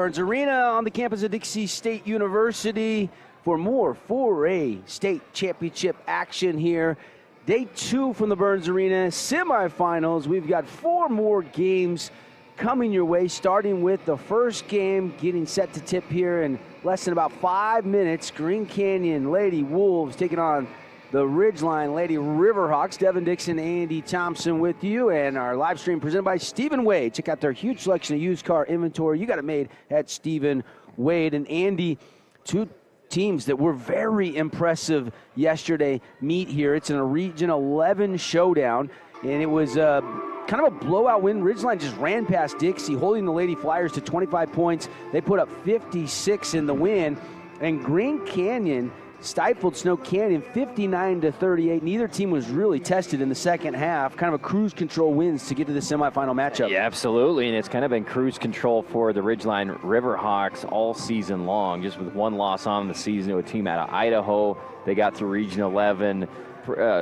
Burns Arena on the campus of Dixie State University for more 4A state championship action here. Day 2 from the Burns Arena, semifinals. We've got 4 more games coming your way, starting with the first game getting set to tip here in less than about 5 minutes. Green Canyon Lady Wolves taking on the Ridgeline Lady Riverhawks. Devin Dixon, Andy Thompson with you, and our live stream presented by Stephen Wade. Check out their huge selection of used car inventory. You got it made at Stephen Wade. And Andy, 2 teams that were very impressive yesterday meet here. It's in a Region 11 showdown, and it was kind of a blowout win. Ridgeline just ran past Dixie, holding the Lady Flyers to 25 points. They put up 56 in the win, and Green Canyon stifled Snow Canyon 59-38. Neither team was really tested in the second half. Kind of a cruise control wins to get to the semifinal matchup. Yeah, absolutely, and it's kind of been cruise control for the Ridgeline Riverhawks all season long, just with 1 loss on the season to a team out of Idaho. They got through Region 11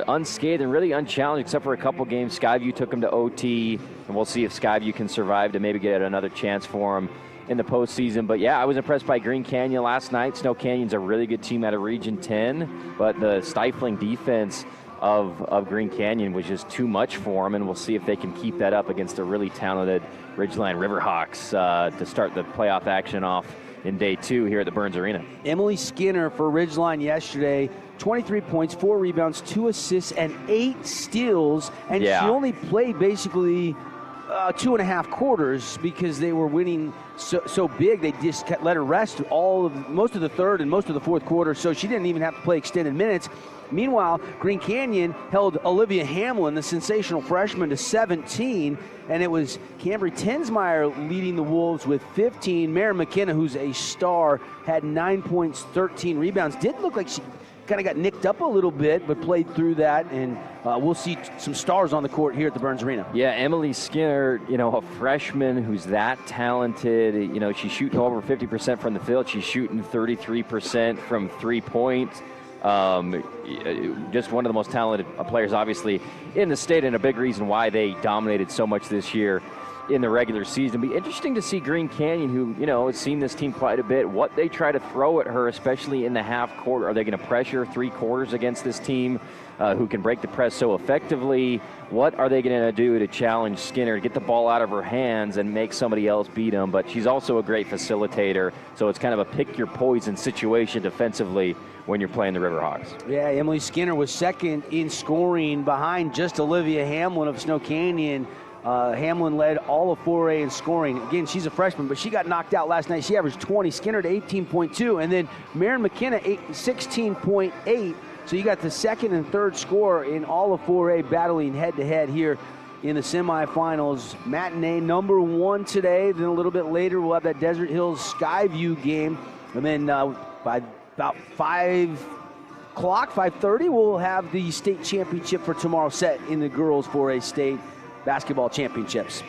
unscathed and really unchallenged, except for a couple games. Skyview took them to OT, and we'll see if Skyview can survive to maybe get another chance for them in the postseason. But yeah, I was impressed by Green Canyon last night. Snow Canyon's a really good team out of Region 10, but the stifling defense of Green Canyon was just too much for them, and we'll see if they can keep that up against a really talented Ridgeline Riverhawks to start the playoff action off in day 2 here at the Burns Arena. Emily Skinner for Ridgeline yesterday, 23 points, 4 rebounds, 2 assists, and 8 steals, and she only played basically 2.5 quarters because they were winning so big. They just let her rest most of the third and most of the fourth quarter, so she didn't even have to play extended minutes. Meanwhile, Green Canyon held Olivia Hamlin, the sensational freshman, to 17, and it was Cambry Tensmeyer leading the Wolves with 15. Maren McKenna, who's a star, had 9 points, 13 rebounds. Did look like she kind of got nicked up a little bit, but played through that, and we'll see some stars on the court here at the Burns Arena. Yeah, Emily Skinner, a freshman who's that talented. She's shooting over 50% from the field. She's shooting 33% from 3-point. Just one of the most talented players, obviously, in the state, and a big reason why they dominated so much this year in the regular season. It'll be interesting to see Green Canyon, who, has seen this team quite a bit, what they try to throw at her, especially in the half court. Are they going to pressure 3 quarters against this team who can break the press so effectively? What are they going to do to challenge Skinner to get the ball out of her hands and make somebody else beat them? But she's also a great facilitator, so it's kind of a pick your poison situation defensively when you're playing the Riverhawks. Yeah, Emily Skinner was second in scoring behind just Olivia Hamlin of Snow Canyon. Hamlin led all of 4A in scoring. Again, she's a freshman, but she got knocked out last night. She averaged 20. Skinner to 18.2. And then Maren McKenna, 16.8. So you got the second and third scorer in all of 4A battling head-to-head here in the semifinals. Matinee number 1 today. Then a little bit later, we'll have that Desert Hills Skyview game. And then by about 5:30, we'll have the state championship for tomorrow set in the girls 4A state basketball championships.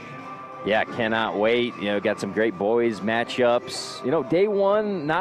Yeah, cannot wait. Got some great boys matchups. Day 1,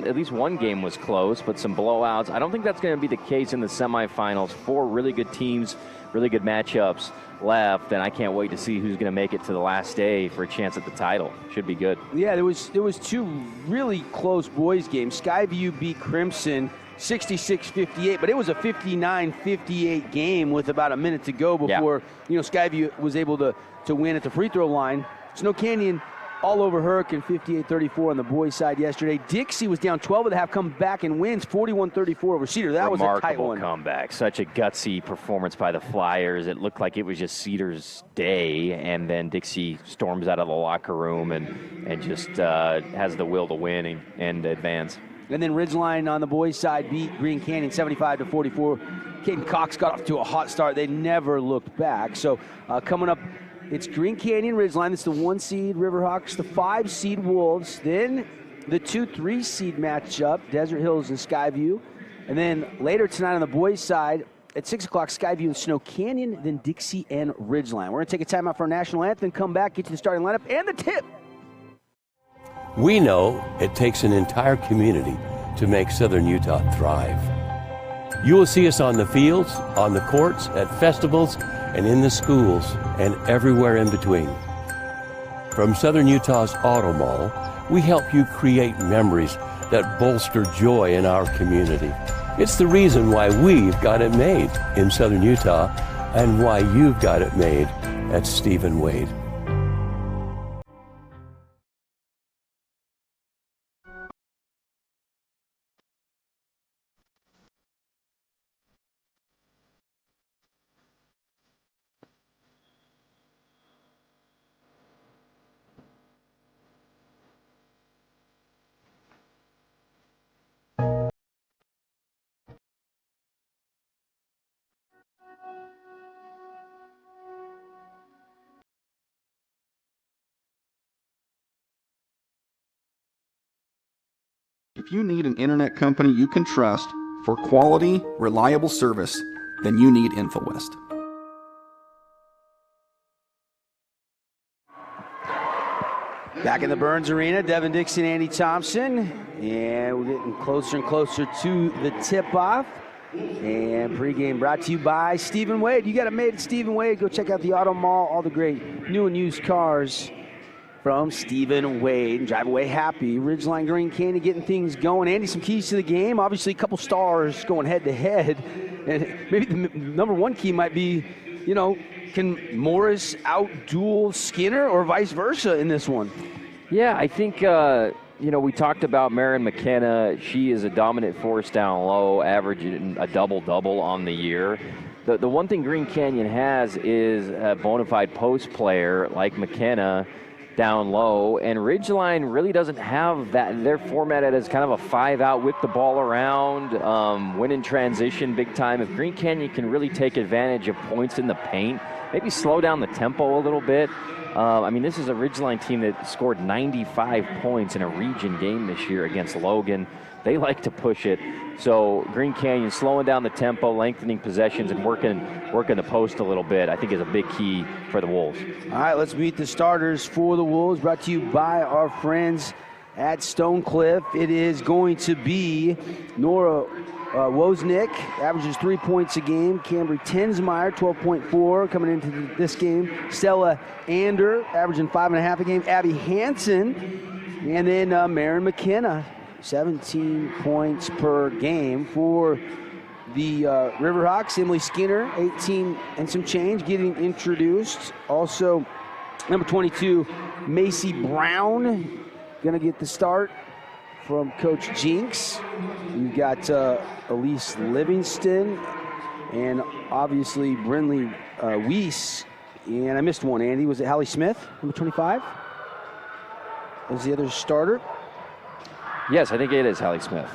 at least one game was close, but some blowouts. I don't think that's going to be the case in the semifinals. 4 really good teams, really good matchups left, and I can't wait to see who's going to make it to the last day for a chance at the title. Should be good. Yeah, there was 2 really close boys games. Skyview beat Crimson 66-58, but it was a 59-58 game with about a minute to go before Skyview was able to win at the free throw line. Snow Canyon all over Hurricane, 58-34 on the boys' side yesterday. Dixie was down 12 at the half, come back and wins 41-34 over Cedar. That was a tight one. Remarkable comeback. Such a gutsy performance by the Flyers. It looked like it was just Cedar's day, and then Dixie storms out of the locker room and just has the will to win and advance. And then Ridgeline on the boys' side beat Green Canyon 75-44. Caden Cox got off to a hot start. They never looked back. So coming up, it's Green Canyon Ridgeline. It's the 1 seed Riverhawks, the 5 seed Wolves. Then the 2-3 seed matchup, Desert Hills and Skyview. And then later tonight on the boys' side, at 6 o'clock, Skyview and Snow Canyon, then Dixie and Ridgeline. We're going to take a timeout for our national anthem, come back, get to the starting lineup, and the tip. We know it takes an entire community to make Southern Utah thrive. You will see us on the fields, on the courts, at festivals, and in the schools, and everywhere in between. From Southern Utah's Auto Mall, we help you create memories that bolster joy in our community. It's the reason why we've got it made in Southern Utah and why you've got it made at Stephen Wade. If you need an internet company you can trust for quality, reliable service, then you need InfoWest. Back in the Burns Arena, Devin Dixon, Andy Thompson, and we're getting closer and closer to the tip-off. And pregame brought to you by Stephen Wade. You got it made at Stephen Wade. Go check out the Auto Mall, all the great new and used cars from Stephen Wade. Drive away happy. Ridgeline Green Candy getting things going. Andy, some keys to the game. Obviously, a couple stars going head-to-head. And maybe the number one key might be, you know, can Morris out-duel Skinner or vice versa in this one? Yeah, I think, we talked about Marin McKenna. She is a dominant force down low, averaging a double-double on the year. The one thing Green Canyon has is a bona fide post player like McKenna down low, and Ridgeline really doesn't have that. They're formatted as kind of a 5-out, whip the ball around, win in transition big time. If Green Canyon can really take advantage of points in the paint, maybe slow down the tempo a little bit. This is a Ridgeline team that scored 95 points in a region game this year against Logan. They like to push it. So Green Canyon slowing down the tempo, lengthening possessions, and working the post a little bit, I think is a big key for the Wolves. All right, let's meet the starters for the Wolves, brought to you by our friends at Stonecliff. It is going to be Nora Wozniak, averages 3 points a game. Cambry Tensmeyer, 12.4 coming into this game. Stella Ander, averaging 5.5 a game. Abby Hansen, and then Marin McKenna, 17 points per game for the Riverhawks. Emily Skinner, 18 and some change, getting introduced. Also, number 22, Macy Brown, going to get the start from Coach Jinx. We've got Elise Livingston and obviously Brinley Weiss. And I missed one, Andy. Was it Hallie Smith, number 25? Was the other starter? Yes, I think it is Hallie Smith.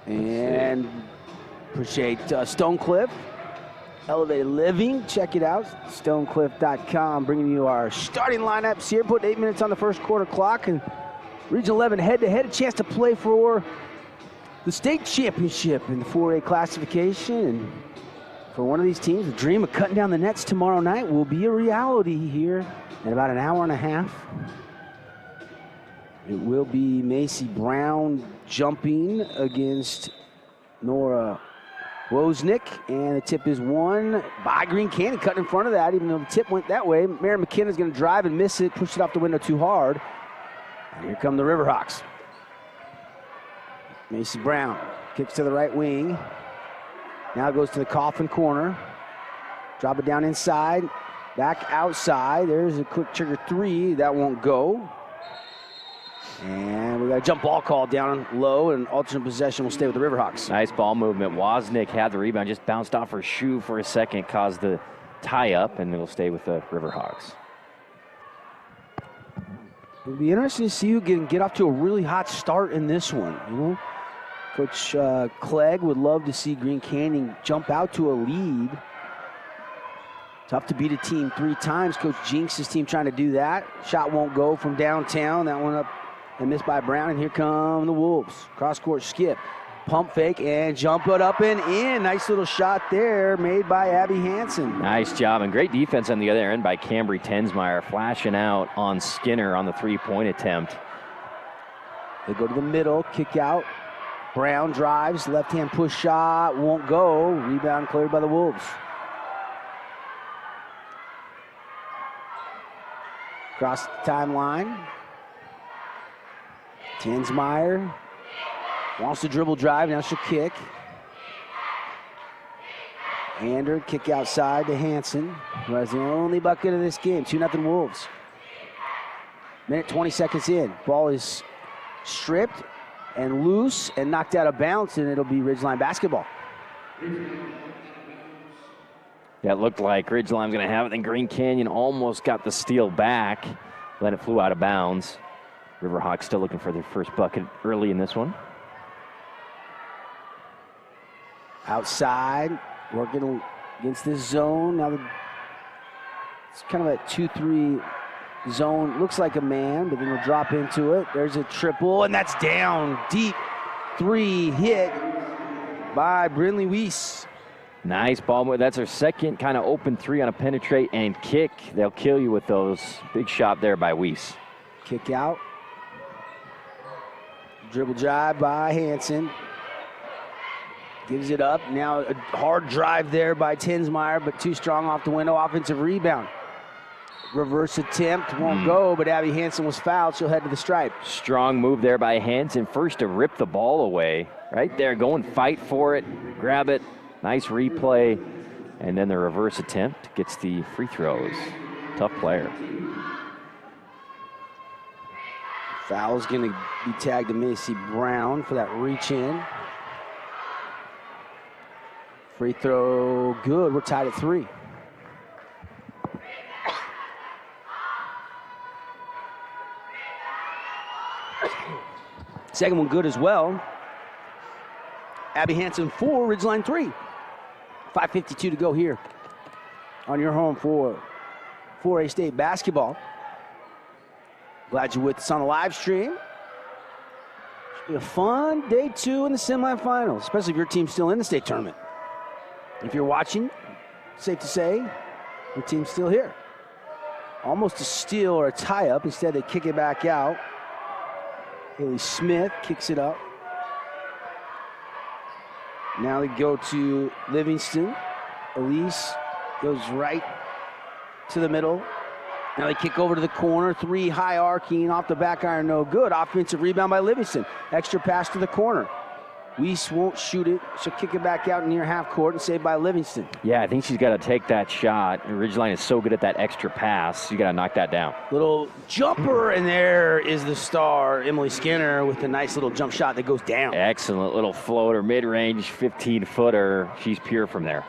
And appreciate Stonecliff, Elevated Living. Check it out, stonecliff.com, bringing you our starting lineups here. Put 8 minutes on the first quarter clock, and Region 11 head-to-head, a chance to play for the state championship in the 4A classification. And for one of these teams, the dream of cutting down the nets tomorrow night will be a reality here in about an hour and a half. It will be Macy Brown jumping against Nora Wozniak, and the tip is won by Green Canyon, cut in front of that, even though the tip went that way. Marin McKenna's going to drive and miss it, push it off the window too hard. And here come the Riverhawks. Macy Brown kicks to the right wing. Now it goes to the Coffin corner. Drop it down inside, back outside. There's a quick trigger three. That won't go. And we got a jump ball call down low, and alternate possession will stay with the Riverhawks. Nice ball movement. Wozniak had the rebound, just bounced off her shoe for a second, caused the tie-up, and it'll stay with the Riverhawks. It'll be interesting to see who can get off to a really hot start in this one. You know, Coach Clegg would love to see Green Canyon jump out to a lead. Tough to beat a team 3 times. Coach Jinx's team trying to do that. Shot won't go from downtown. That one up and missed by Brown, and here come the Wolves. Cross-court skip, pump fake, and jump it up and in. Nice little shot there made by Abby Hansen. Nice job, and great defense on the other end by Cambry Tensmeyer, flashing out on Skinner on the three-point attempt. They go to the middle, kick out. Brown drives, left-hand push shot, won't go. Rebound cleared by the Wolves. Across the timeline. Tinsmeyer wants to dribble drive. Now she'll kick. Ander, kick outside to Hansen, who has the only bucket of this game. 2-0 Wolves. Minute 20 seconds in. Ball is stripped and loose and knocked out of bounds, and it'll be Ridgeline basketball. Yeah, it looked like Ridgeline was going to have it, then Green Canyon almost got the steal back. Then it flew out of bounds. Riverhawks still looking for their first bucket early in this one. Outside, working against this zone. Now it's kind of a 2-3 zone. Looks like a man, but then they'll drop into it. There's a triple, and that's down. Deep 3 hit by Brynlee Weiss. Nice ball. That's her second kind of open 3 on a penetrate and kick. They'll kill you with those. Big shot there by Weiss. Kick out. Dribble drive by Hansen. Gives it up. Now a hard drive there by Tinsmeyer, but too strong off the window. Offensive rebound. Reverse attempt won't go, but Abby Hansen was fouled. She'll head to the stripe. Strong move there by Hansen. First to rip the ball away. Right there, go and fight for it. Grab it. Nice replay. And then the reverse attempt gets the free throws. Tough player. Foul's going to be tagged to Macy Brown for that reach in. Free throw good. We're tied at 3. Second one good as well. Abby Hansen 4, Ridgeline 3. 5:52 to go here on your home for 4A State basketball. Glad you're with us on the live stream. Should be a fun day 2 in the semifinals, especially if your team's still in the state tournament. If you're watching, safe to say, your team's still here. Almost a steal or a tie-up. Instead, they kick it back out. Haley Smith kicks it up. Now they go to Livingston. Elise goes right to the middle. Now they kick over to the corner. 3 high arcing off the back iron, no good. Offensive rebound by Livingston. Extra pass to the corner. Weiss won't shoot it. She'll kick it back out near half court and saved by Livingston. Yeah, I think she's got to take that shot. Ridgeline is so good at that extra pass. You got to knock that down. Little jumper, and there is the star, Emily Skinner, with a nice little jump shot that goes down. Excellent little floater, mid-range, 15-footer. She's pure from there.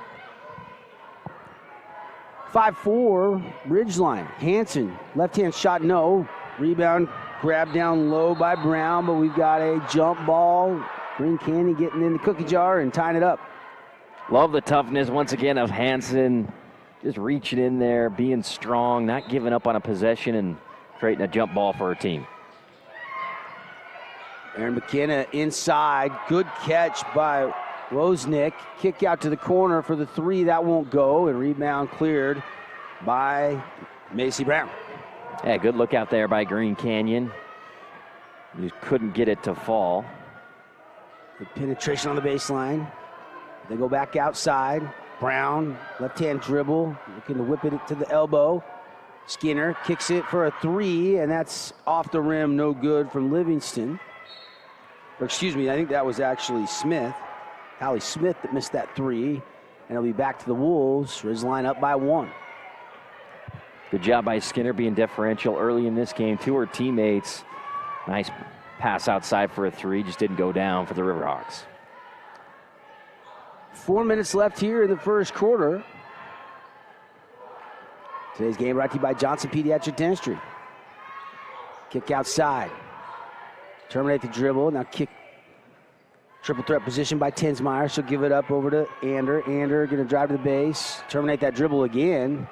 5-4, Ridgeline. Hansen, left-hand shot, no. Rebound, grabbed down low by Brown, but we've got a jump ball. Green Canyon getting in the cookie jar and tying it up. Love the toughness, once again, of Hansen. Just reaching in there, being strong, not giving up on a possession, and creating a jump ball for her team. Erin McKenna inside. Good catch by Wozniak. Kick out to the corner for the 3. That won't go. And rebound cleared by Macy Brown. Yeah, good look out there by Green Canyon. You couldn't get it to fall. The penetration on the baseline. They go back outside. Brown, left-hand dribble, looking to whip it to the elbow. Skinner kicks it for a 3, and that's off the rim, no good from Livingston. Or excuse me, I think that was actually Smith. Hallie Smith that missed that 3, and it'll be back to the Wolves. Ridgeline up by 1. Good job by Skinner being differential early in this game to her teammates. Nice pass outside for a 3, just didn't go down for the Riverhawks. 4 minutes left here in the first quarter. Today's game brought to you by Johnson Pediatric Dentistry. Kick outside. Terminate the dribble. Now kick. Triple threat position by Tinsmeyer. She'll give it up over to Ander. Ander going to drive to the base. Terminate that dribble again.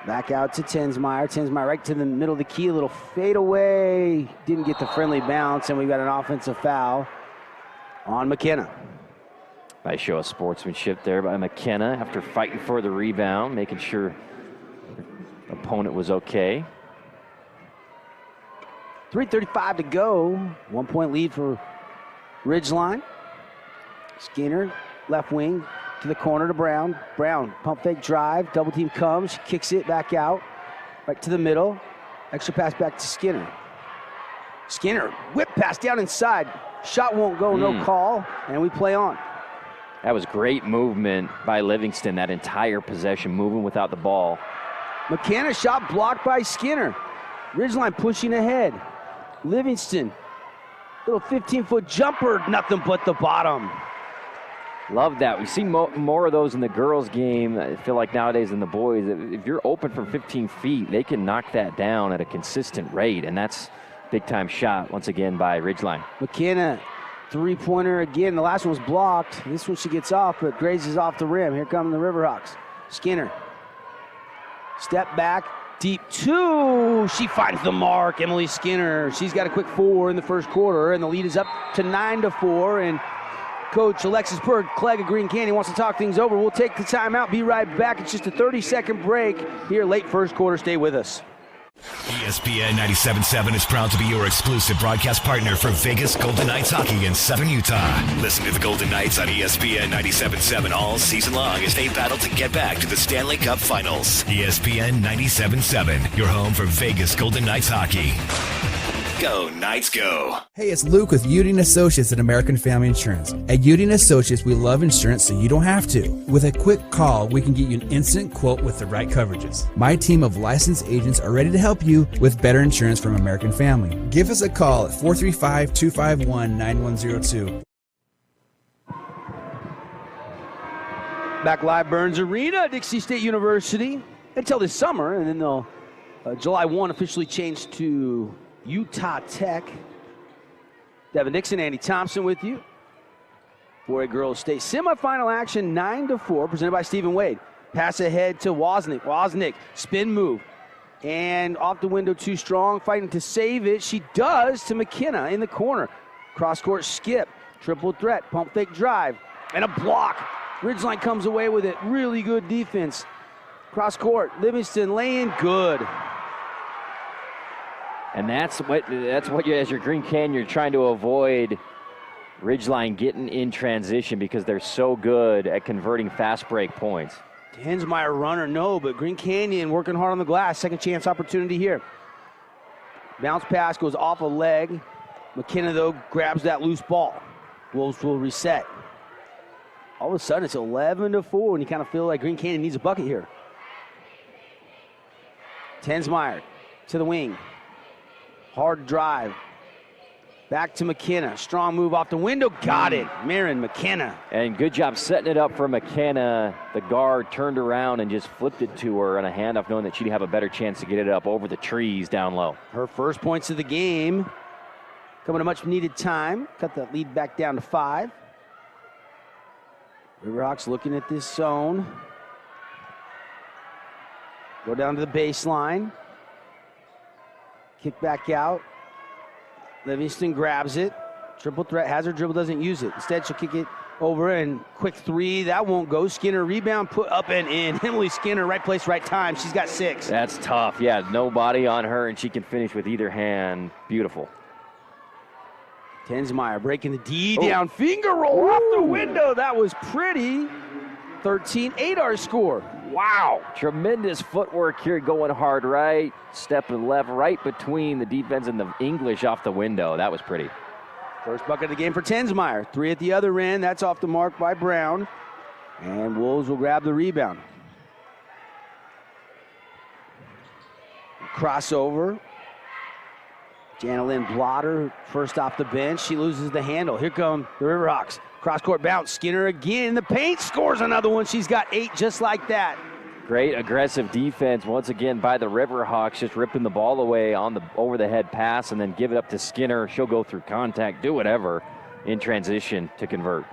Back out to Tinsmeyer. Tinsmeyer right to the middle of the key. A little fade away. Didn't get the friendly bounce, and we've got an offensive foul on McKenna. Nice show of sportsmanship there by McKenna after fighting for the rebound, making sure the opponent was okay. 3:35 to go. 1 point lead for Ridgeline. Skinner, left wing to the corner to Brown. Brown, pump fake drive, double team comes, kicks it back out, right to the middle. Extra pass back to Skinner. Skinner, whip pass down inside. Shot won't go, no call, and we play on. That was great movement by Livingston, that entire possession, moving without the ball. McKenna shot blocked by Skinner. Ridgeline pushing ahead. Livingston, little 15-foot jumper, nothing but the bottom. Love that. We see more of those in the girls' game, I feel like nowadays, than the boys. If you're open from 15 feet, they can knock that down at a consistent rate, and that's a big-time shot, once again, by Ridgeline. McKenna, three-pointer again. The last one was blocked. This one she gets off, but grazes off the rim. Here come the Riverhawks. Skinner. Step back, deep two. She finds the mark, Emily Skinner. She's got a quick 4 in the first quarter, and the lead is up to 9-4. And Coach Alexis Berg, Clegg of Green Canyon, wants to talk things over. We'll take the timeout, be right back. It's just a 30-second break here late first quarter. Stay with us. ESPN 97.7 is proud to be your exclusive broadcast partner for Vegas Golden Knights hockey in Southern Utah. Listen to the Golden Knights on ESPN 97.7 all season long as they battle to get back to the Stanley Cup Finals. ESPN 97.7, your home for Vegas Golden Knights hockey. Go Knights, go. Hey, it's Luke with Udine Associates at American Family Insurance. At Udine Associates, we love insurance so you don't have to. With a quick call, we can get you an instant quote with the right coverages. My team of licensed agents are ready to help you with better insurance from American Family. Give us a call at 435-251-9102. Back live, Burns Arena, Dixie State University, until this summer, and then they'll July 1 officially change to Utah Tech. Devin Dixon, Andy Thompson with you. 4A Girls State semifinal action, 9-4, presented by Stephen Wade. Pass ahead to Wozniak. Wozniak, spin move. And off the window too strong, fighting to save it. She does to McKenna in the corner. Cross-court skip, triple threat, pump fake drive, and a block. Ridgeline comes away with it. Really good defense. Cross-court, Livingston laying good. And that's what you, as your Green Canyon, you're trying to avoid Ridgeline getting in transition because they're so good at converting fast break points. Hensmeyer runner, no, but Green Canyon working hard on the glass. Second chance opportunity here. Bounce pass goes off a leg. McKenna, though, grabs that loose ball. Wolves will reset. All of a sudden, it's 11-4, and you kind of feel like Green Canyon needs a bucket here. Tensmeyer to the wing. Hard drive. Back to McKenna. Strong move off the window. Got it. Marin McKenna. And good job setting it up for McKenna. The guard turned around and just flipped it to her on a handoff, knowing that she'd have a better chance to get it up over the trees down low. Her first points of the game. Coming to much needed time. Cut that lead back down to 5. Riverhawks looking at this zone. Go down to the baseline. Kick back out. Livingston grabs it. Triple threat, has her dribble, doesn't use it. Instead, she'll kick it over and quick 3. That won't go. Skinner rebound, put up and in. Emily Skinner, right place, right time. She's got 6. That's tough. Yeah, no body on her, and she can finish with either hand. Beautiful. Tensmeyer breaking the D down. Finger roll off the window. That was pretty. 13-8 our score. Wow. Tremendous footwork here, going hard right. Stepping left, right between the defense and the English off the window. That was pretty. First bucket of the game for Tensmeyer. 3 at the other end. That's off the mark by Brown. And Wolves will grab the rebound. Crossover. Janelyn Blotter first off the bench. She loses the handle. Here come the Riverhawks. Cross-court bounce. Skinner again in the paint. Scores another one. She's got 8 just like that. Great aggressive defense once again by the Riverhawks, just ripping the ball away on the over-the-head pass and then give it up to Skinner. She'll go through contact, do whatever in transition to convert.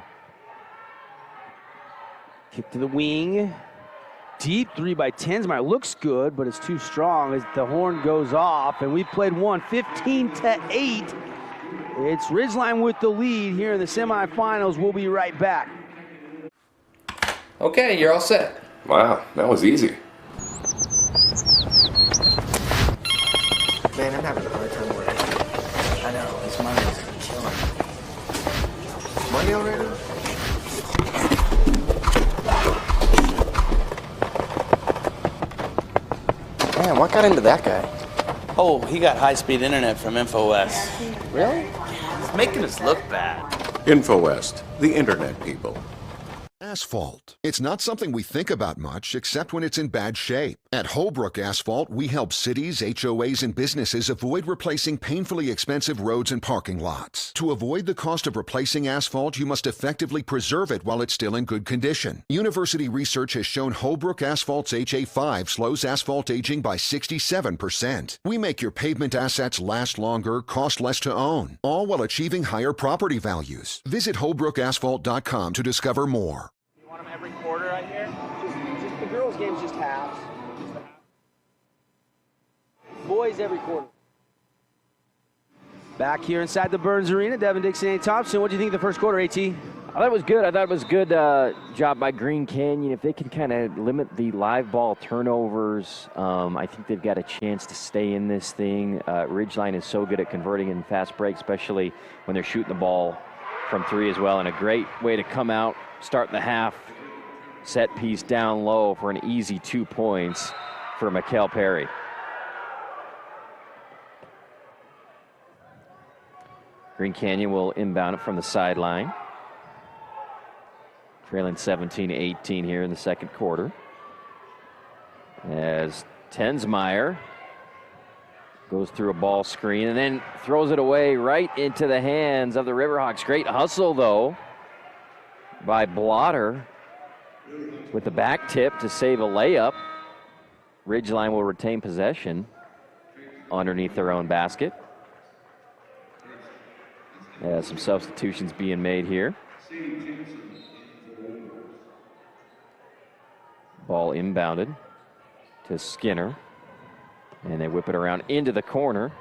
Kick to the wing. Deep 3 by Tensmeyer. Looks good, but it's too strong as the horn goes off. And we played 15-8. It's Ridgeline with the lead here in the semifinals. We'll be right back. Okay, you're all set. Wow, that was easy. Man, I'm having a hard time working. I know, this Monday's killing me. Monday already? Man, what got into that guy? Oh, he got high-speed internet from InfoWest. Really? It's making us look bad. InfoWest, the internet people. Asphalt. It's not something we think about much, except when it's in bad shape. At Holbrook Asphalt, we help cities, HOAs, and businesses avoid replacing painfully expensive roads and parking lots. To avoid the cost of replacing asphalt, you must effectively preserve it while it's still in good condition. University research has shown Holbrook Asphalt's HA5 slows asphalt aging by 67%. We make your pavement assets last longer, cost less to own, all while achieving higher property values. Visit holbrookasphalt.com to discover more. Every quarter right here? Just the girls' game's just halves. Boys every quarter. Back here inside the Burns Arena, Devin Dixon, A. Thompson. What do you think of the first quarter, AT? I thought it was good. I thought it was good job by Green Canyon. If they can kind of limit the live ball turnovers, I think they've got a chance to stay in this thing. Ridgeline is so good at converting in fast break, especially when they're shooting the ball from three as well. And a great way to come out, start the half, set piece down low for an easy 2 points for Mikal Perry. Green Canyon will inbound it from the sideline. Trailing 17-18 here in the second quarter. As Tensmeyer goes through a ball screen and then throws it away right into the hands of the Riverhawks. Great hustle, though, by Blotter with the back tip to save a layup. Ridgeline will retain possession underneath their own basket. Some substitutions being made here. Ball inbounded to Skinner. And they whip it around into the corner.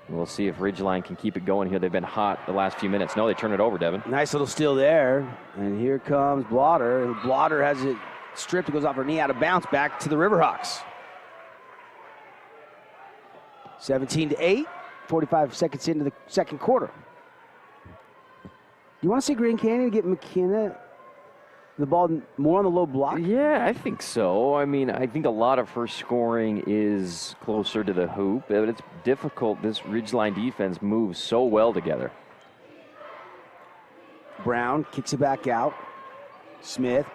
We'll see if Ridgeline can keep it going here. They've been hot the last few minutes. No, they turn it over, Devin. Nice little steal there. And here comes Blotter. Blotter has it stripped. It goes off her knee, out of bounds, back to the Riverhawks. 17-8, 45 seconds into the second quarter. You want to see Green Canyon get McKenna the ball more on the low block? Yeah, I think so. I mean, I think a lot of her scoring is closer to the hoop, but it's difficult. This Ridgeline defense moves so well together. Brown kicks it back out. Smith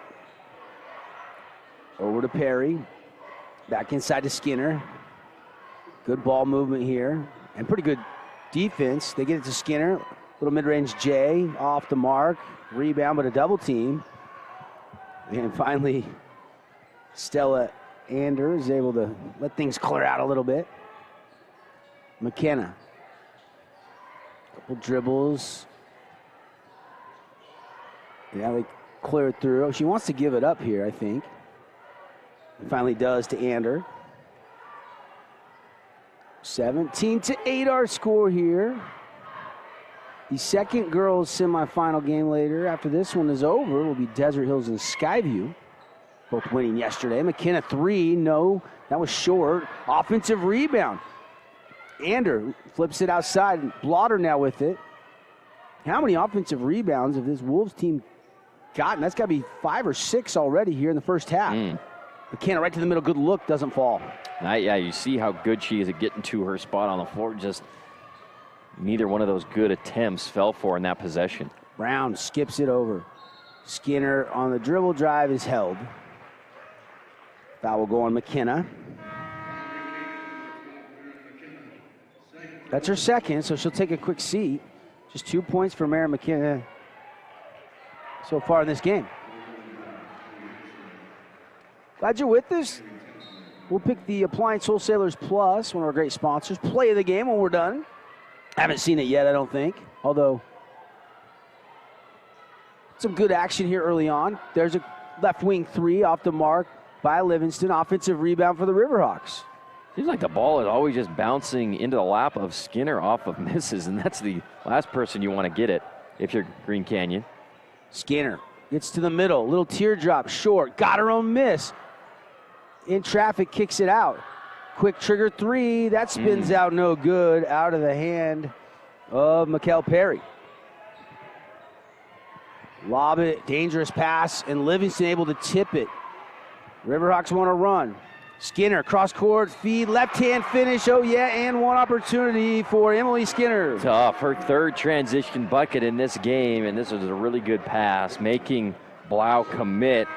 over to Perry. Back inside to Skinner. Good ball movement here and pretty good defense. They get it to Skinner. Little mid-range J off the mark. Rebound, but a double team. And finally, Stella Ander is able to let things clear out a little bit. McKenna. Couple dribbles. Yeah, they clear it through. She wants to give it up here, I think. And finally does to Ander. 17-8 our score here. The second girls semifinal game later after this one is over will be Desert Hills and Skyview, both winning yesterday. McKenna 3, no, that was short. Offensive rebound. Ander flips it outside. Blotter now with it. How many offensive rebounds have this Wolves team gotten? That's got to be 5 or 6 already here in the first half. McKenna right to the middle, good look, doesn't fall. Yeah, you see how good she is at getting to her spot on the floor. Just neither one of those good attempts fell for in that possession. Brown skips it over. Skinner on the dribble drive is held. Foul will go on McKenna. That's her second, so she'll take a quick seat. Just 2 points for Mary McKenna so far in this game. Glad you're with us. We'll pick the Appliance Wholesalers Plus, one of our great sponsors. Play of the game when we're done. Haven't seen it yet, I don't think. Although, some good action here early on. There's a left wing 3 off the mark by Livingston. Offensive rebound for the Riverhawks. Seems like the ball is always just bouncing into the lap of Skinner off of misses, and that's the last person you want to get it if you're Green Canyon. Skinner gets to the middle. Little teardrop short. Got her own miss. In traffic, kicks it out. Quick trigger 3. That spins out no good. Out of the hand of Mikal Perry. Lob it. Dangerous pass. And Livingston able to tip it. Riverhawks want to run. Skinner, cross-court feed, left-hand finish. Oh, yeah, and one opportunity for Emily Skinner. Tough. Her third transition bucket in this game, and this was a really good pass, making Blau commit.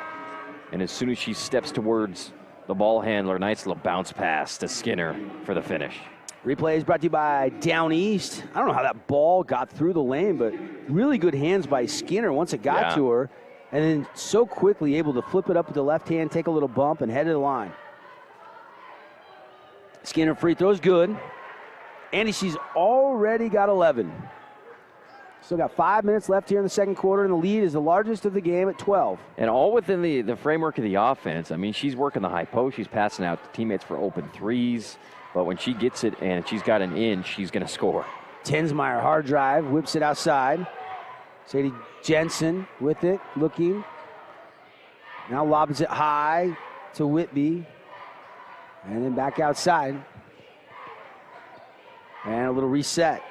And as soon as she steps towards the ball handler, nice little bounce pass to Skinner for the finish. Replay is brought to you by Down East. I don't know how that ball got through the lane, but really good hands by Skinner once it got to her. And then so quickly able to flip it up with the left hand, take a little bump, and head to the line. Skinner free throws good. And she's already got 11. Still got 5 minutes left here in the second quarter, and the lead is the largest of the game at 12. And all within the framework of the offense. I mean, she's working the high post. She's passing out to teammates for open threes. But when she gets it and she's got an in, she's going to score. Tensmeyer, hard drive, whips it outside. Sadie Jensen with it, looking. Now lobs it high to Whitby. And then back outside. And a little reset.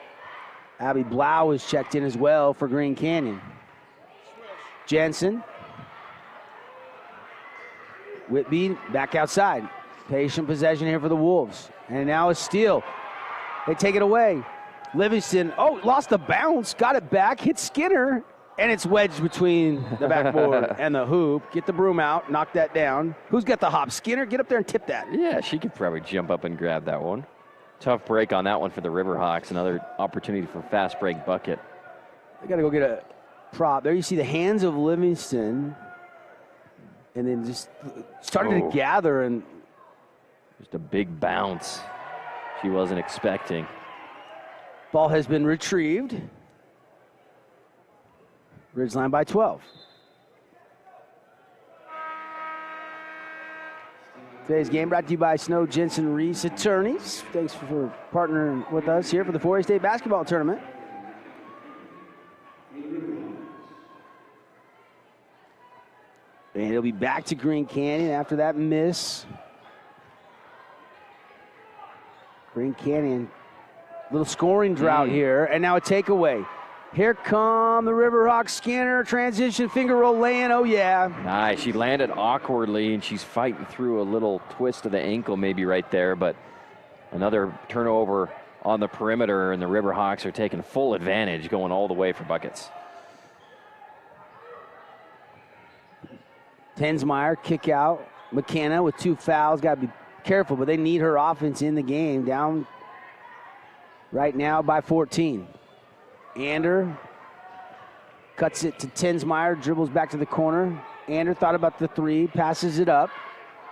Abby Blau is checked in as well for Green Canyon. Jensen. Whitby back outside. Patient possession here for the Wolves. And now a steal. They take it away. Livingston, lost the bounce, got it back, hit Skinner, and it's wedged between the backboard and the hoop. Get the broom out, knock that down. Who's got the hop? Skinner, get up there and tip that. Yeah, she could probably jump up and grab that one. Tough break on that one for the Riverhawks. Another opportunity for fast break bucket. They got to go get a prop. There you see the hands of Livingston, and then just started to gather, and just a big bounce she wasn't expecting. Ball has been retrieved. Ridgeline by 12. Today's game brought to you by Snow Jensen Reese Attorneys. Thanks for partnering with us here for the 4A State Basketball Tournament. And it'll be back to Green Canyon after that miss. Green Canyon, little scoring drought here, and now a takeaway. Here come the Riverhawks. Skinner, transition, finger roll, lay-in, oh yeah. Nice, she landed awkwardly, and she's fighting through a little twist of the ankle maybe right there, but another turnover on the perimeter, and the Riverhawks are taking full advantage, going all the way for buckets. Tensmeyer, kick out. McKenna with 2 fouls, got to be careful, but they need her offense in the game. Down right now by 14. Ander cuts it to Tensmeyer, dribbles back to the corner. Ander thought about the three, passes it up.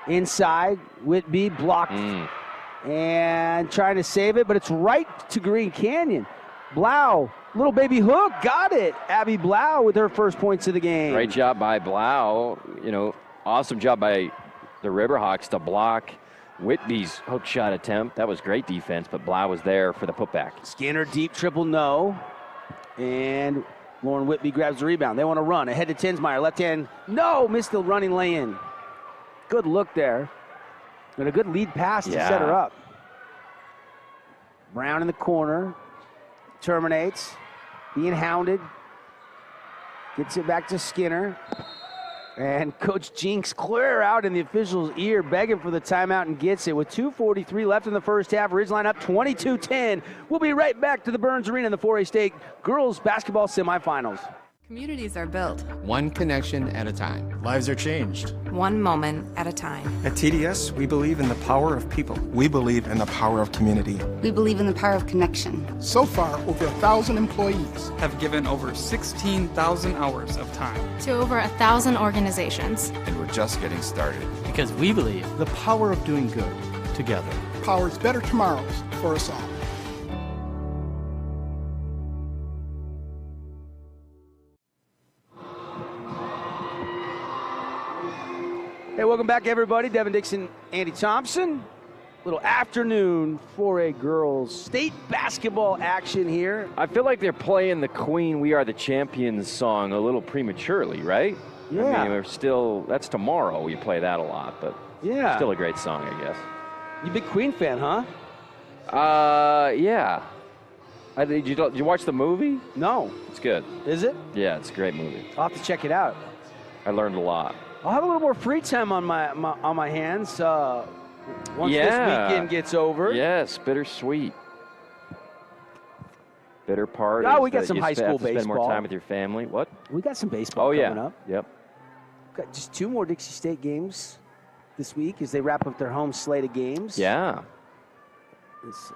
Inside, Whitby blocked and trying to save it, but it's right to Green Canyon. Blau, little baby hook, got it. Abby Blau with her first points of the game. Great job by Blau. Awesome job by the Riverhawks to block Whitby's hook shot attempt. That was great defense, but Blau was there for the putback. Skinner deep triple no. And Lauren Whitby grabs the rebound. They want to run. Ahead to Tensmeyer. Left hand. No! Missed the running lay-in. Good look there. And a good lead pass to set her up. Brown in the corner. Terminates. Being hounded. Gets it back to Skinner. And Coach Jinks clear out in the official's ear, begging for the timeout, and gets it with 2:43 left in the first half. Ridgeline up 22-10. We'll be right back to the Burns Arena in the 4A State girls basketball semifinals. Communities are built one connection at a time. Lives are changed one moment at a time. At TDS, we believe in the power of people. We believe in the power of community. We believe in the power of connection. So far, over 1,000 employees have given over 16,000 hours of time to over 1,000 organizations. And we're just getting started. Because we believe the power of doing good together powers better tomorrows for us all. Hey, welcome back, everybody. Devin Dixon, Andy Thompson. Little afternoon 4A girls state basketball action here. I feel like they're playing the Queen We Are the Champions song a little prematurely, right? Yeah. I mean, we're still, that's tomorrow. We play that a lot, but yeah, still a great song, I guess. You big Queen fan, huh? Yeah. Did you watch the movie? No. It's good. Is it? Yeah, it's a great movie. I'll have to check it out. I learned a lot. I'll have a little more free time on my hands. once this weekend gets over. Yes, bittersweet. Bitter part. Oh, is we got that some you high school have to spend baseball. more time with your family. What? We got some baseball coming up. Yep. Got just 2 more Dixie State games this week as they wrap up their home slate of games. Yeah.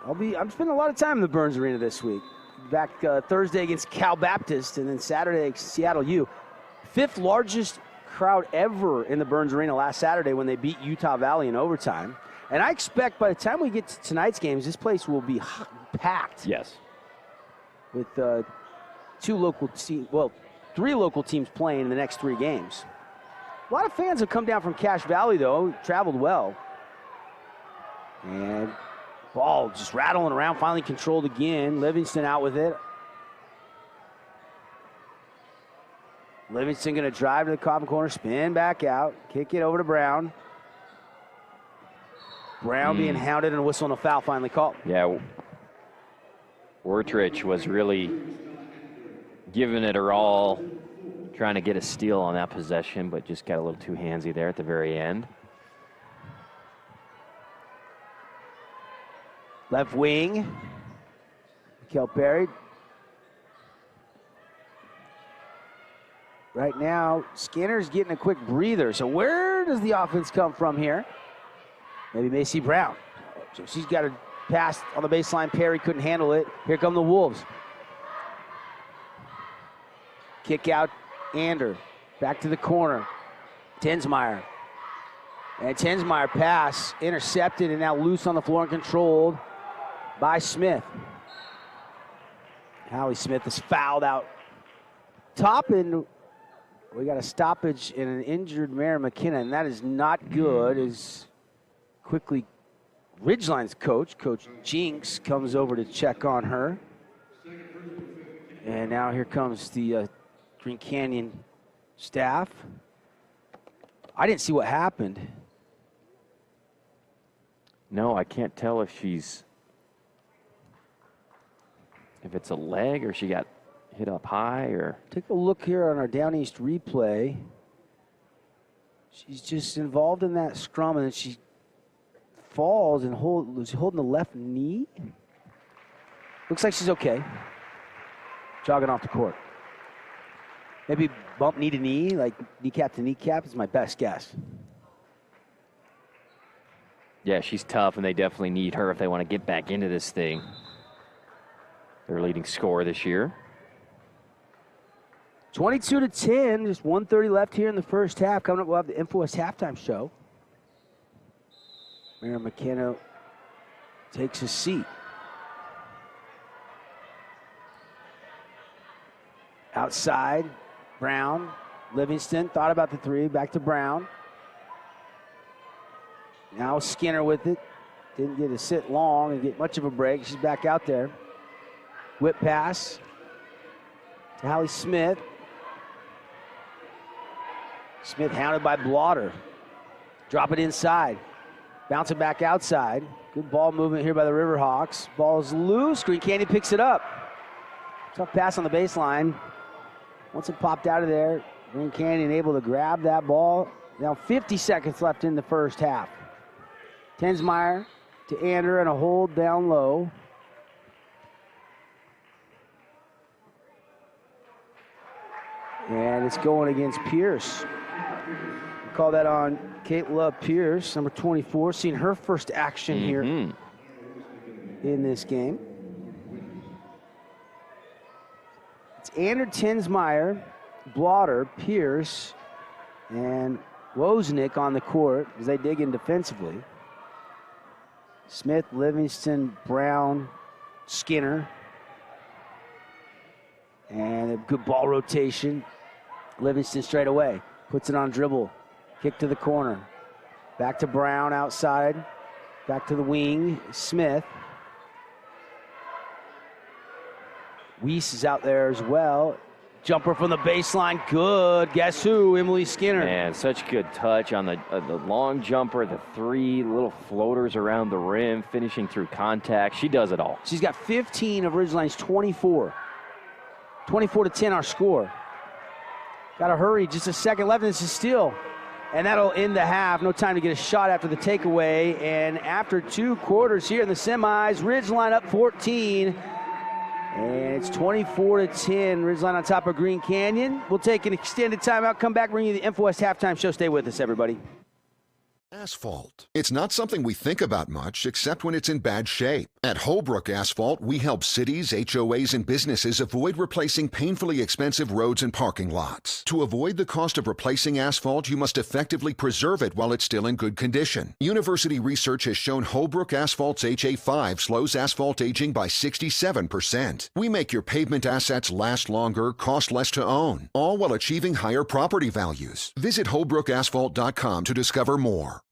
I'm spending a lot of time in the Burns Arena this week. Back Thursday against Cal Baptist, and then Saturday against Seattle U. 5th largest crowd ever in the Burns Arena last Saturday when they beat Utah Valley in overtime. And I expect by the time we get to tonight's games, this place will be packed. Yes. With 3 local teams playing in the next 3 games. A lot of fans have come down from Cache Valley, though, traveled well. And ball just rattling around, finally controlled again. Livingston out with it. Livingston going to drive to the Coffin corner, spin back out, kick it over to Brown. Brown being hounded and a whistle and a foul finally called. Yeah. Wertrich was really giving it her all, trying to get a steal on that possession, but just got a little too handsy there at the very end. Left wing. Kel Perry. Right now, Skinner's getting a quick breather. So where does the offense come from here? Maybe Macy Brown. So she's got a pass on the baseline. Perry couldn't handle it. Here come the Wolves. Kick out, Ander. Back to the corner. Tensmeyer. And Tensmeyer pass intercepted and now loose on the floor and controlled by Smith. Hallie Smith is fouled out top, and we got a stoppage in an injured Mary McKenna, and that is not good. As quickly Ridgeline's coach, Coach Jinks, comes over to check on her. And now here comes the Green Canyon staff. I didn't see what happened. No, I can't tell if it's a leg or she got hit up high or. Take a look here on our Down East replay. She's just involved in that scrum, and then she falls and was holding the left knee. Looks like she's okay. Jogging off the court. Maybe bump knee to knee, like kneecap to kneecap is my best guess. Yeah, she's tough, and they definitely need her if they want to get back into this thing. Their leading scorer this year. 22-10, just 1:30 left here in the first half. Coming up, we'll have the Infowest halftime show. Mary McKenna takes a seat. Outside, Brown. Livingston thought about the 3, back to Brown. Now Skinner with it. Didn't get to sit long and get much of a break. She's back out there. Whip pass to Hallie Smith. Smith hounded by Blotter. Drop it inside. Bounce it back outside. Good ball movement here by the Riverhawks. Ball is loose. Green Canyon picks it up. Tough pass on the baseline. Once it popped out of there, Green Canyon able to grab that ball. Now 50 seconds left in the first half. Tensmeyer to Ander and a hold down low. And it's going against Pierce. Call that on Kayla Pierce, number 24, seeing her first action here in this game. It's Ander, Tensmeyer, Blotter, Pierce, and Wozniak on the court as they dig in defensively. Smith, Livingston, Brown, Skinner. And a good ball rotation. Livingston straight away. Puts it on dribble. Kick to the corner. Back to Brown outside. Back to the wing. Smith. Weiss is out there as well. Jumper from the baseline. Good. Guess who? Emily Skinner. And such good touch on the long jumper, the 3 little floaters around the rim, finishing through contact. She does it all. She's got 15 of Ridgeline's 24. 24-10 our score. Got to hurry. Just a second left, and it's a steal. And that'll end the half. No time to get a shot after the takeaway. And after 2 quarters here in the semis, Ridgeline up 14. And it's 24-10. Ridgeline on top of Green Canyon. We'll take an extended timeout. Come back, bring you the InfoWest halftime show. Stay with us, everybody. Asphalt. It's not something we think about much, except when it's in bad shape. At Holbrook Asphalt, we help cities, HOAs, and businesses avoid replacing painfully expensive roads and parking lots. To avoid the cost of replacing asphalt, you must effectively preserve it while it's still in good condition. University research has shown Holbrook Asphalt's HA5 slows asphalt aging by 67%. We make your pavement assets last longer, cost less to own, all while achieving higher property values. Visit holbrookasphalt.com to discover more.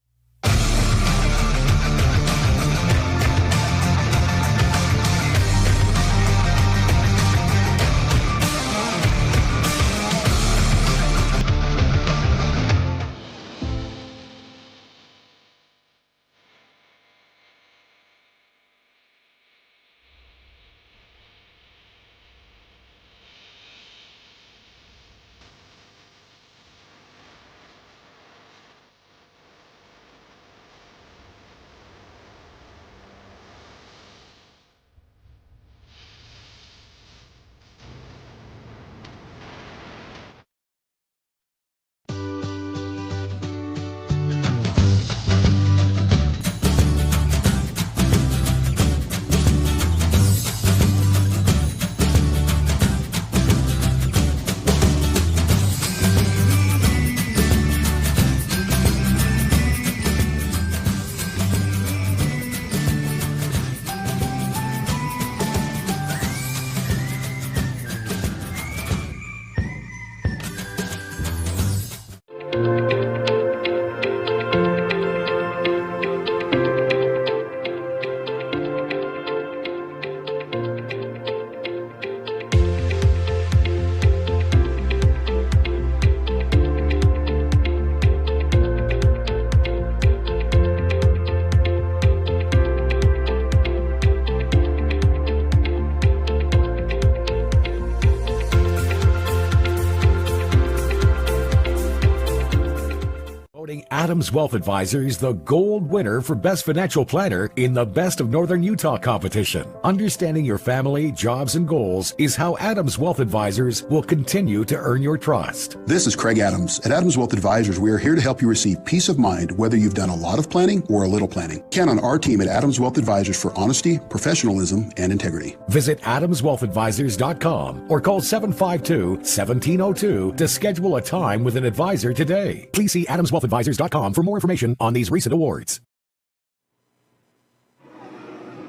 Adams Wealth Advisors the gold winner for Best Financial Planner in the Best of Northern Utah competition. Understanding your family, jobs, and goals is how Adams Wealth Advisors will continue to earn your trust. This is Craig Adams. At Adams Wealth Advisors, we are here to help you receive peace of mind whether you've done a lot of planning or a little planning. Count on our team at Adams Wealth Advisors for honesty, professionalism, and integrity. Visit adamswealthadvisors.com or call 752-1702 to schedule a time with an advisor today. Please see adamswealthadvisors.com for more information on these recent awards.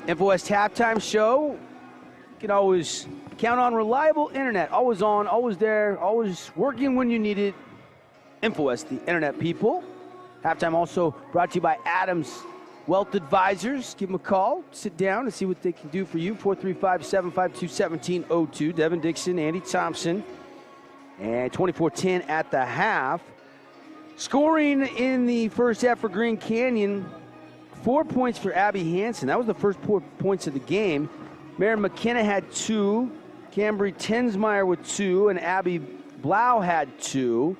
InfoWest halftime show. You can always count on reliable internet. Always on, always there, always working when you need it. InfoWest, the internet people. Halftime also brought to you by Adams Wealth Advisors. Give them a call, sit down, and see what they can do for you. 435-752-1702. Devin Dixon, Andy Thompson. And 24-10 at the half. Scoring in the first half for Green Canyon, 4 points for Abby Hansen. That was the first 4 points of the game. Maren McKenna had 2, Cambry Tensmeyer with 2, and Abby Blau had 2.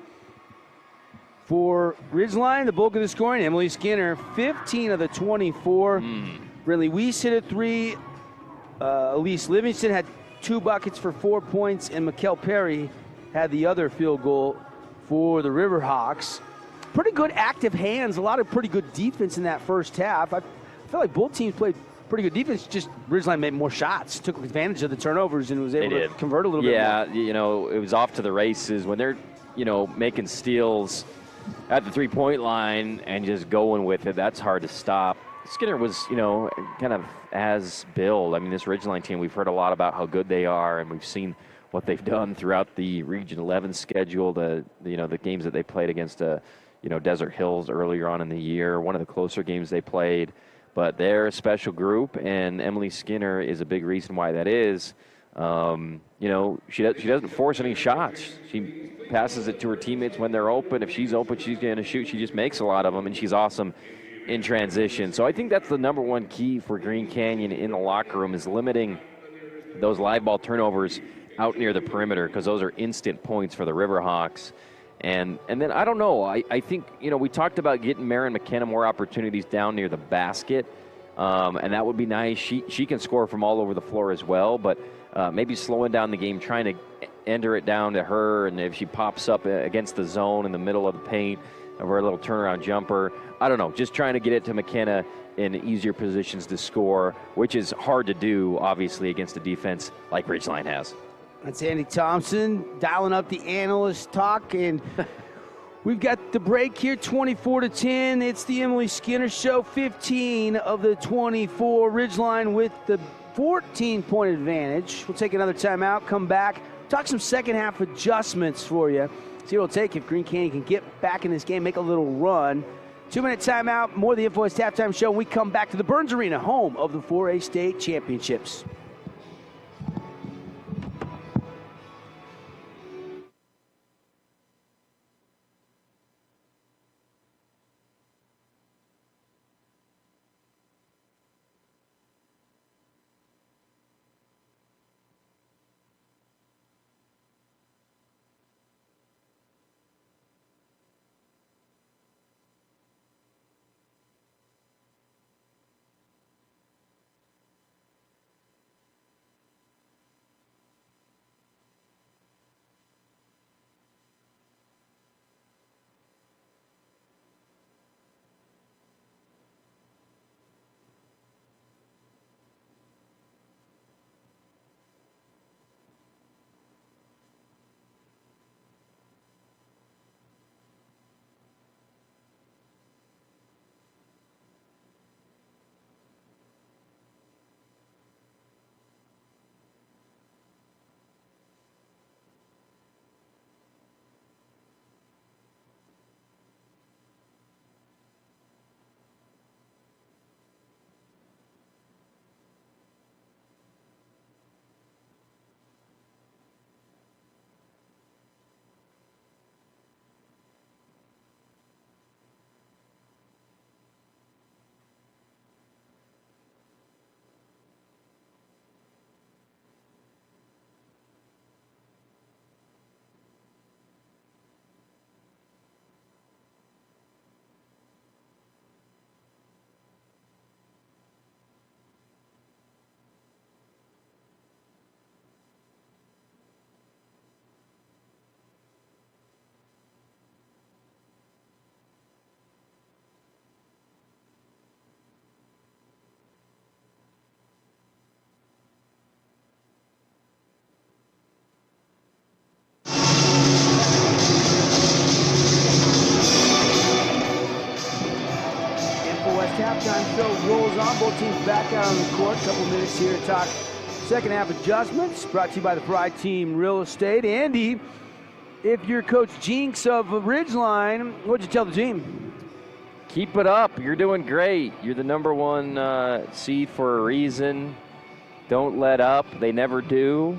For Ridgeline, the bulk of the scoring, Emily Skinner, 15 of the 24. Really, Weiss hit a 3. Elise Livingston had 2 buckets for 4 points, and Mikkel Perry had the other field goal for the Riverhawks. Pretty good active hands, a lot of pretty good defense in that first half. I feel like both teams played pretty good defense, just Ridgeline made more shots, took advantage of the turnovers, and was able to convert a little bit more. Yeah, you know, it was off to the races. When they're, you know, making steals at the three-point line and just going with it, that's hard to stop. Skinner was, you know, kind of as billed. I mean, this Ridgeline team, we've heard a lot about how good they are, and we've seen what they've done throughout the Region 11 schedule, the games that they played against, Desert Hills earlier on in the year, one of the closer games they played. But they're a special group, and Emily Skinner is a big reason why that is. She doesn't force any shots. She passes it to her teammates when they're open. If she's open, she's going to shoot. She just makes a lot of them, and she's awesome in transition. So I think that's the number one key for Green Canyon in the locker room, is limiting those live ball turnovers out near the perimeter, because those are instant points for the Riverhawks. And then I don't know. I think, we talked about getting Marin McKenna more opportunities down near the basket, and that would be nice. She can score from all over the floor as well, but maybe slowing down the game, trying to enter it down to her, and if she pops up against the zone in the middle of the paint of her little turnaround jumper, I don't know, just trying to get it to McKenna in easier positions to score, which is hard to do, obviously, against a defense like Ridgeline has. That's Andy Thompson dialing up the analyst talk, and we've got the break here, 24-10. It's the Emily Skinner Show, 15 of the 24. Ridgeline with the 14-point advantage. We'll take another timeout, come back, talk some second-half adjustments for you. See what it'll take if Green Canyon can get back in this game, make a little run. 2-minute timeout, more of the Info Halftime Show. We come back to the Burns Arena, home of the 4A State Championships. Halftime show rolls on. Both teams back out on the court. A couple minutes here to talk second half adjustments. Brought to you by the Fry Team Real Estate. Andy, if you're Coach Jinx of Ridgeline, what'd you tell the team? Keep it up. You're doing great. You're the number one seed for a reason. Don't let up. They never do.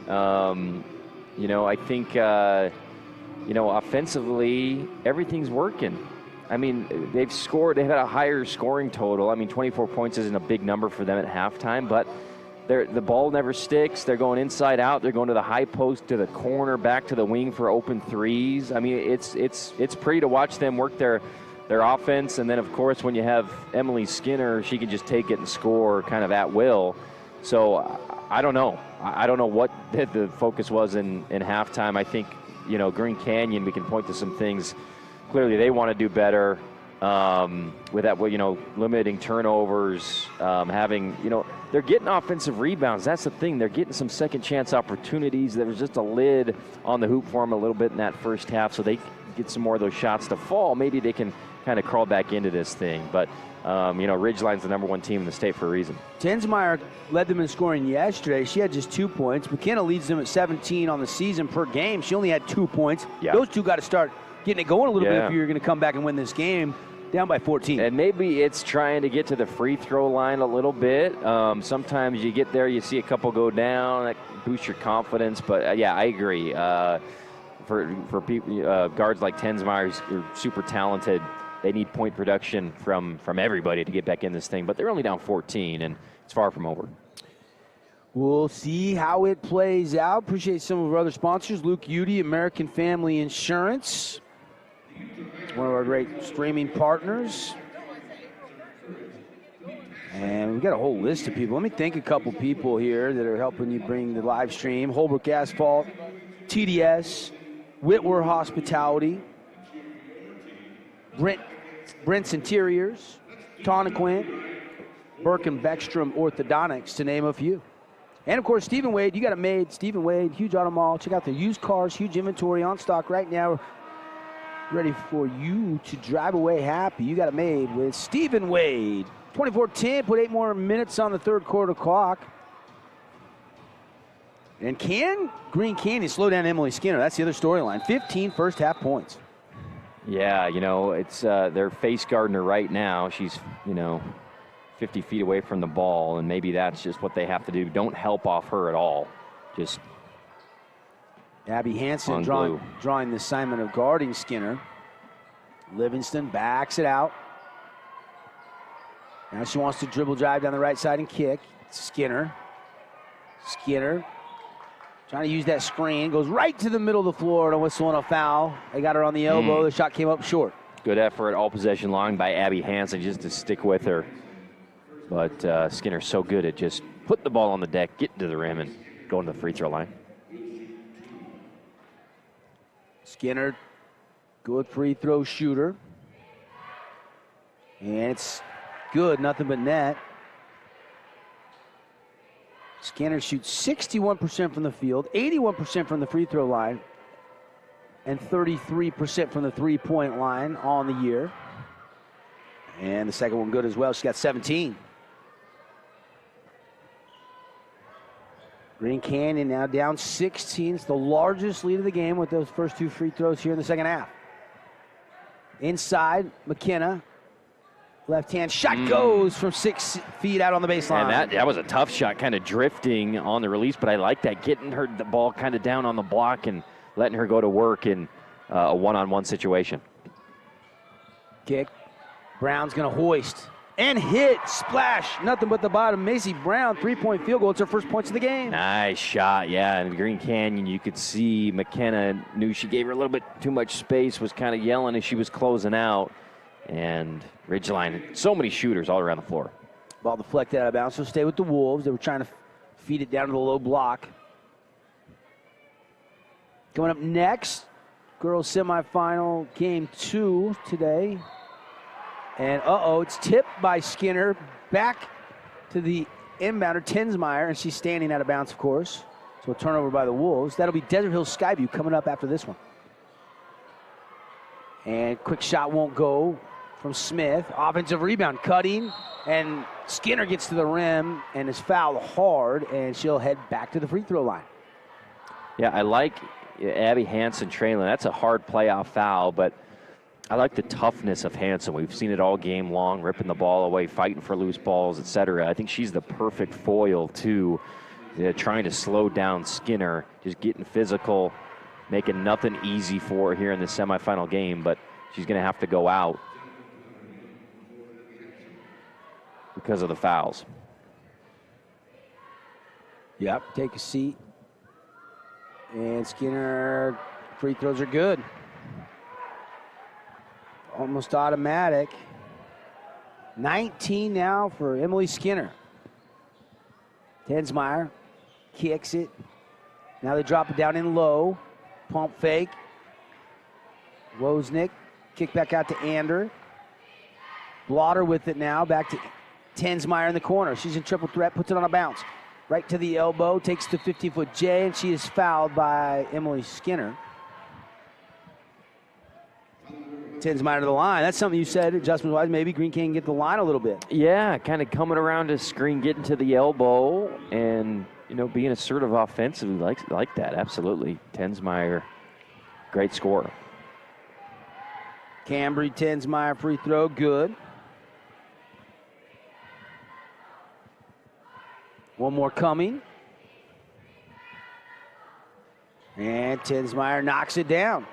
I think, offensively, everything's working. I mean, they've had a higher scoring total. I mean, 24 points isn't a big number for them at halftime, but the ball never sticks. They're going inside out. They're going to the high post, to the corner, back to the wing for open threes. I mean, it's pretty to watch them work their offense. And then, of course, when you have Emily Skinner, she can just take it and score kind of at will. So I don't know. I don't know what the focus was in halftime. I think, Green Canyon, we can point to some things. Clearly, they want to do better with that, limiting turnovers, they're getting offensive rebounds. That's the thing. They're getting some second chance opportunities. There was just a lid on the hoop for them a little bit in that first half, so they get some more of those shots to fall. Maybe they can kind of crawl back into this thing. But, Ridgeline's the number one team in the state for a reason. Tensmeyer led them in scoring yesterday. She had just 2 points. McKenna leads them at 17 on the season per game. She only had 2 points. Yeah. Those two got to start getting it going a little bit if you're going to come back and win this game down by 14. And maybe it's trying to get to the free throw line a little bit. Sometimes you get there, you see a couple go down, that boosts your confidence. But, I agree. For people, guards like Tensmeyer, who are super talented, they need point production from everybody to get back in this thing. But they're only down 14, and it's far from over. We'll see how it plays out. Appreciate some of our other sponsors. Luke Udy, American Family Insurance, one of our great streaming partners. And we've got a whole list of people. Let me thank a couple people here that are helping you bring the live stream. Holbrook Asphalt, TDS, Whitwer Hospitality, Brent's Interiors, Tonnequin, Burke and Beckstrom Orthodontics, to name a few. And, of course, Stephen Wade. You got it made. Stephen Wade, huge auto mall. Check out the used cars, huge inventory on stock right now. Ready for you to drive away happy. You got it made with Stephen Wade. 24-10, put 8 more minutes on the third quarter clock. And can Green Canyon slow down Emily Skinner? That's the other storyline. 15 first half points. Yeah, it's their face guarding her right now. She's, 50 feet away from the ball, and maybe that's just what they have to do. Don't help off her at all. Just Abby Hansen drawing the assignment of guarding Skinner. Livingston backs it out. Now she wants to dribble drive down the right side and kick. Skinner trying to use that screen. Goes right to the middle of the floor and a whistle and a foul. They got her on the elbow. The shot came up short. Good effort, all possession long by Abby Hansen just to stick with her. But Skinner's so good at just putting the ball on the deck, getting to the rim, and going to the free throw line. Skinner, good free throw shooter. And it's good, nothing but net. Skinner shoots 61% from the field, 81% from the free throw line, and 33% from the three-point line on the year. And the second one good as well. She got 17. Green Canyon now down 16. It's the largest lead of the game with those first 2 free throws here in the second half. Inside, McKenna. Left-hand shot goes from 6 feet out on the baseline. And that was a tough shot, kind of drifting on the release, but I like that, getting her the ball kind of down on the block and letting her go to work in a one-on-one situation. Kick. Brown's going to hoist and hit. Splash. Nothing but the bottom. Macy Brown, 3-point field goal. It's her first points of the game. Nice shot, yeah. And Green Canyon, you could see McKenna knew she gave her a little bit too much space, was kind of yelling as she was closing out. And Ridgeline, so many shooters all around the floor. Ball deflected out of bounds. So stay with the Wolves. They were trying to feed it down to the low block. Coming up next, girls semifinal game 2 today. And it's tipped by Skinner back to the inbounder, Tensmeyer, and she's standing out of bounds, of course. So a turnover by the Wolves. That'll be Desert Hill Skyview coming up after this one. And quick shot won't go from Smith. Offensive rebound, cutting, and Skinner gets to the rim and is fouled hard, and she'll head back to the free throw line. Yeah, I like Abby Hansen trailing. That's a hard playoff foul, but I like the toughness of Hansen. We've seen it all game long, ripping the ball away, fighting for loose balls, etc. I think she's the perfect foil to trying to slow down Skinner, just getting physical, making nothing easy for her here in the semifinal game, but she's going to have to go out because of the fouls. Yep, take a seat. And Skinner, free throws are good. Almost automatic. 19 now for Emily Skinner. Tensmeyer kicks it. Now they drop it down in low. Pump fake. Wozniak, kick back out to Ander. Blotter with it now, back to Tensmeyer in the corner. She's in triple threat, puts it on a bounce. Right to the elbow, takes the 50-foot J, and she is fouled by Emily Skinner. Tensmeyer to the line. That's something you said, adjustment-wise. Maybe Green Canyon get the line a little bit. Yeah, kind of coming around to screen, getting to the elbow, and being assertive offensively, like that. Absolutely. Tensmeyer, great scorer. Cambry, Tensmeyer, free throw, good. One more coming. And Tensmeyer knocks it down.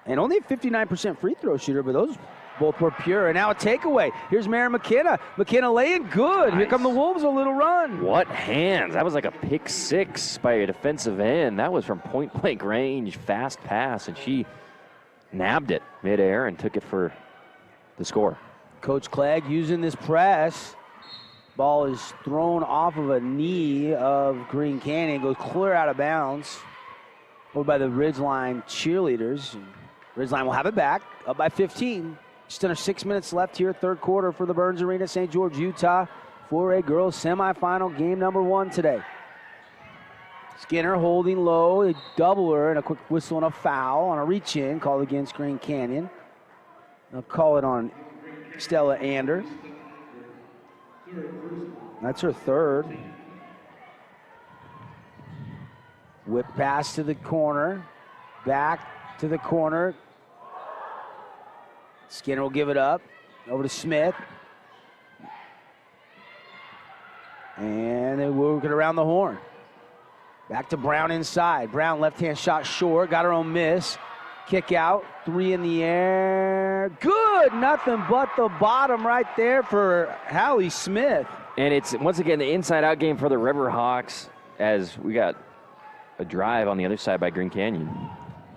And only a 59% free throw shooter, but those Both were pure. And now a takeaway. Here's Maren McKenna. McKenna laying good. Nice. Here come the Wolves, a little run. What hands. That was like a pick six by a defensive end. That was from point-blank range, fast pass, and she nabbed it midair and took it for the score. Coach Clegg using this press. Ball is thrown off of a knee of Green Canyon, goes clear out of bounds. Over by the Ridgeline cheerleaders. Ridgeline will have it back, up by 15. Just under 6 minutes left here, third quarter for the Burns Arena, St. George, Utah. 4A girls semifinal, game number 1 today. Skinner holding low, a doubler, and a quick whistle and a foul on a reach-in called against Green Canyon. They'll call it on Stella Ander. That's her third. Whip pass to the corner. Back to the corner. Skinner will give it up. Over to Smith. And they work it around the horn. Back to Brown inside. Brown left-hand shot short. Got her own miss. Kick out. 3 in the air. Good. Nothing but the bottom right there for Hallie Smith. And it's, once again, the inside-out game for the Riverhawks as we got a drive on the other side by Green Canyon.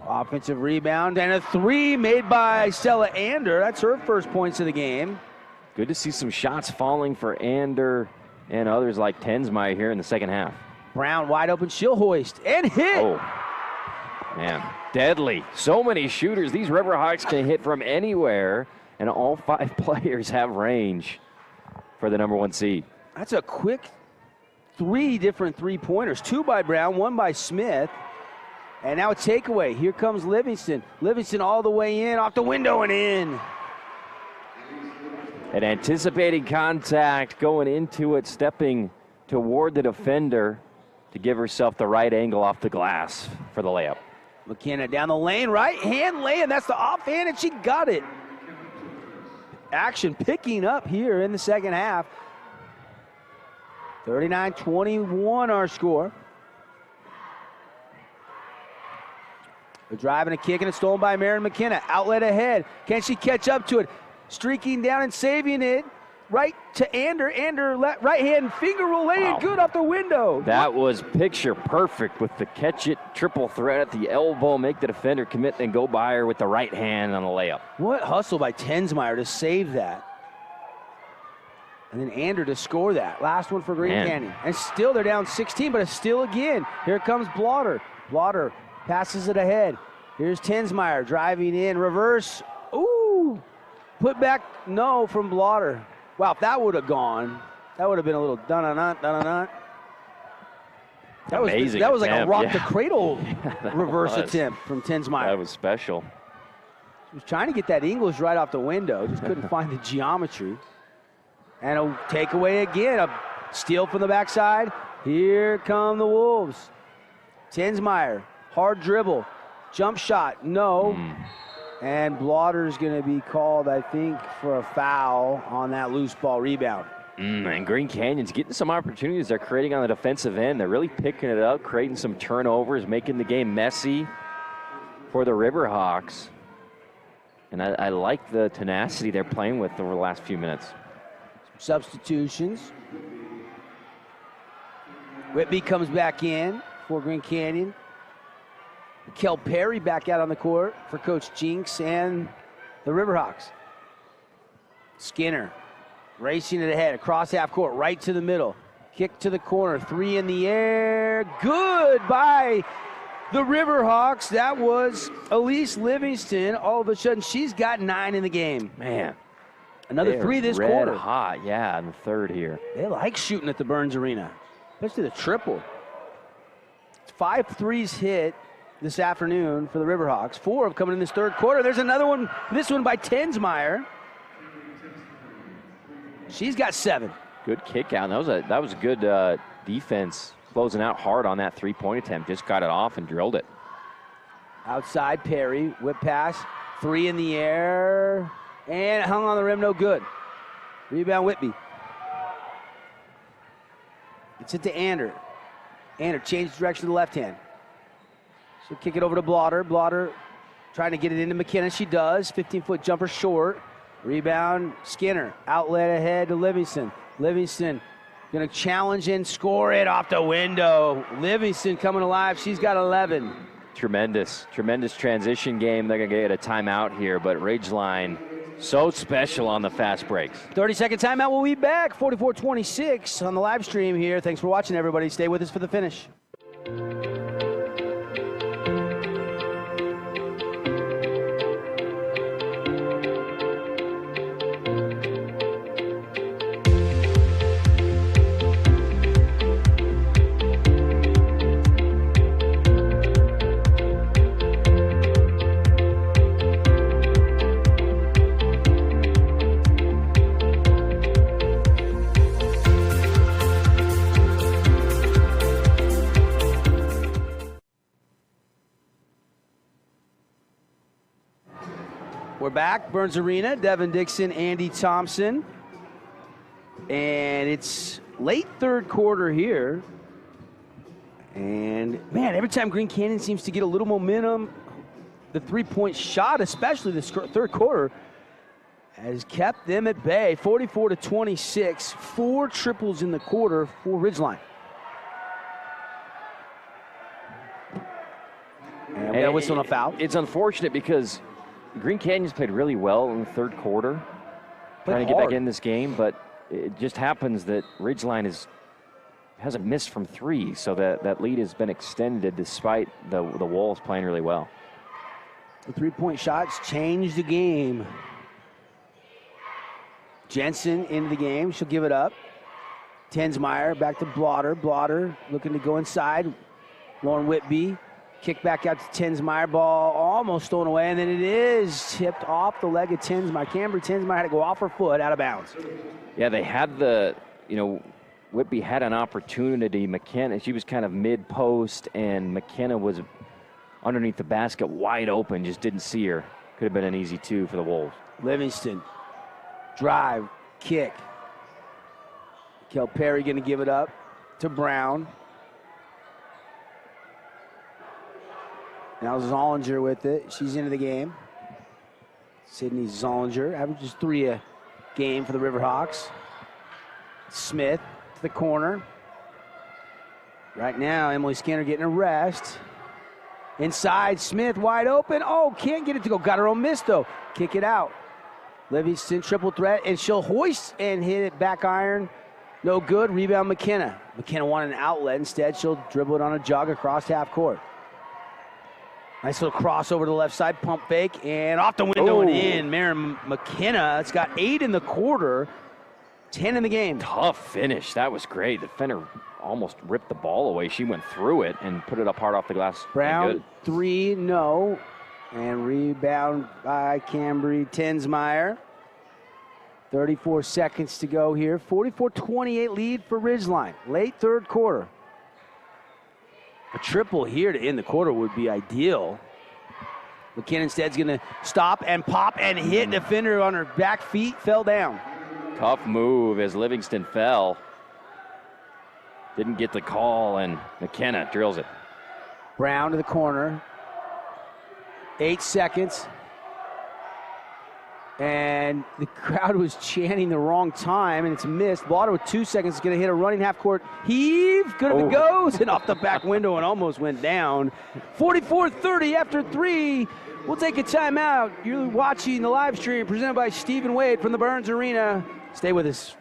Offensive rebound and a 3 made by Stella Ander. That's her first points of the game. Good to see some shots falling for Ander and others like Tensmeyer here in the second half. Brown wide open. She'll hoist and hit. Oh, man. Deadly. So many shooters. These Riverhawks can hit from anywhere, and all 5 players have range for the number 1 seed. That's a quick 3 different three-pointers. 2 by Brown, 1 by Smith. And now a takeaway. Here comes Livingston. Livingston all the way in, off the window and in. And anticipating contact, going into it, stepping toward the defender to give herself the right angle off the glass for the layup. McKenna down the lane, right hand lay, and that's the offhand, and she got it. Action picking up here in the second half. 39-21 our score. The drive and a kick, and it's stolen by Maren McKenna. Outlet ahead. Can she catch up to it? Streaking down and saving it. Right to Ander. Ander, right hand finger will lay it good off the window. That was picture perfect with the catch it, triple threat at the elbow, make the defender commit, and go by her with the right hand on the layup. What hustle by Tensmeyer to save that. And then Ander to score that. Last one for Green Canyon. And still they're down 16, but it's still again. Here comes Blotter. Blotter passes it ahead. Here's Tensmeyer driving in, reverse. Ooh, put back, no, from Blotter. Wow, if that would have gone, that would have been a little dun-dun-dun, dun-dun-dun. That was amazing. That was like a rock yeah. the cradle reverse was. attempt from Tensmeyer. That was special. He was trying to get that English right off the window, just couldn't find the geometry. And a takeaway again, a steal from the backside. Here come the Wolves. Tensmeyer, hard dribble, jump shot, no. And Blotter's going to be called, I think, for a foul on that loose ball rebound. And Green Canyon's getting some opportunities they're creating on the defensive end. They're really picking it up, creating some turnovers, making the game messy for the Riverhawks. And I like the tenacity they're playing with over the last few minutes. Substitutions. Whitby comes back in for Green Canyon. Kel Perry back out on the court for Coach Jinks and the Riverhawks. Skinner racing it ahead across half court, right to the middle. Kick to the corner, 3 in the air. Good by the Riverhawks. That was Elise Livingston. All of a sudden, she's got 9 in the game. Man. Another 3 this red quarter. Hot, yeah, in the third here. They like shooting at the Burns Arena, especially the triple. 5 threes hit this afternoon for the Riverhawks. 4 have come in this third quarter. There's another one, this one by Tensmeyer. She's got 7. Good kick out. That was a good defense, closing out hard on that three-point attempt. Just got it off and drilled it. Outside Perry, whip pass, 3 in the air, and it hung on the rim, no good. Rebound Whitby. It's it to Ander. Ander changed direction to the left hand. She'll kick it over to Blotter. Blotter trying to get it into McKenna. She does. 15-foot jumper short. Rebound, Skinner. Outlet ahead to Livingston. Livingston going to challenge and score it off the window. Livingston coming alive. She's got 11. Tremendous transition game. They're going to get a timeout here, but Ridgeline so special on the fast breaks. 30-second timeout. We'll be back. 44-26 on the live stream here. Thanks for watching, everybody. Stay with us for the finish. We're back, Burns Arena, Devin Dixon, Andy Thompson. And it's late third quarter here. And, man, every time Green Canyon seems to get a little momentum, the three-point shot, especially this third quarter, has kept them at bay. 44-26, 4 triples in the quarter for Ridgeline. And we got a whistle and a foul. It's unfortunate because Green Canyon's played really well in the third quarter, trying to get back in this game, but it just happens that Ridgeline hasn't missed from 3, so that lead has been extended despite the Wolves playing really well. The three-point shots change the game. Jensen into the game. She'll give it up. Tensmeyer back to Blotter. Blotter looking to go inside. Lauren Whitby. Kick back out to Tensmeyer. Ball almost stolen away, and then it is tipped off the leg of Tensmeyer. Camber Tensmeyer had to go off her foot, out of bounds. Yeah, they had Whitby had an opportunity. McKenna, she was kind of mid-post, and McKenna was underneath the basket wide open, just didn't see her. Could have been an easy 2 for the Wolves. Livingston, drive, kick. Kel Perry going to give it up to Brown. Now Zollinger with it. She's into the game. Sydney Zollinger averages 3 a game for the Riverhawks. Smith to the corner. Right now, Emily Skinner getting a rest. Inside, Smith wide open. Oh, can't get it to go. Got her own miss, though. Kick it out. Livingston triple threat, and she'll hoist and hit it back iron. No good. Rebound McKenna. McKenna wanted an outlet. Instead, she'll dribble it on a jog across half court. Nice little cross over to the left side, pump fake, and off the window and in. Maren McKenna, it's got 8 in the quarter, 10 in the game. Tough finish. That was great. The defender almost ripped the ball away. She went through it and put it up hard off the glass. Brown, 3, no. And rebound by Cambry Tensmeyer. 34 seconds to go here. 44-28 lead for Ridgeline. Late third quarter. A triple here to end the quarter would be ideal. McKinnon instead's going to stop and pop and hit. Defender on her back feet, fell down. Tough move as Livingston fell. Didn't get the call, and McKenna drills it. Brown to the corner. 8 seconds. And the crowd was chanting the wrong time, and it's missed. Blotter with 2 seconds is going to hit a running half-court heave. Good if it goes, and off the back window and almost went down. 44-30 after 3. We'll take a timeout. You're watching the live stream presented by Stephen Wade from the Burns Arena. Stay with us.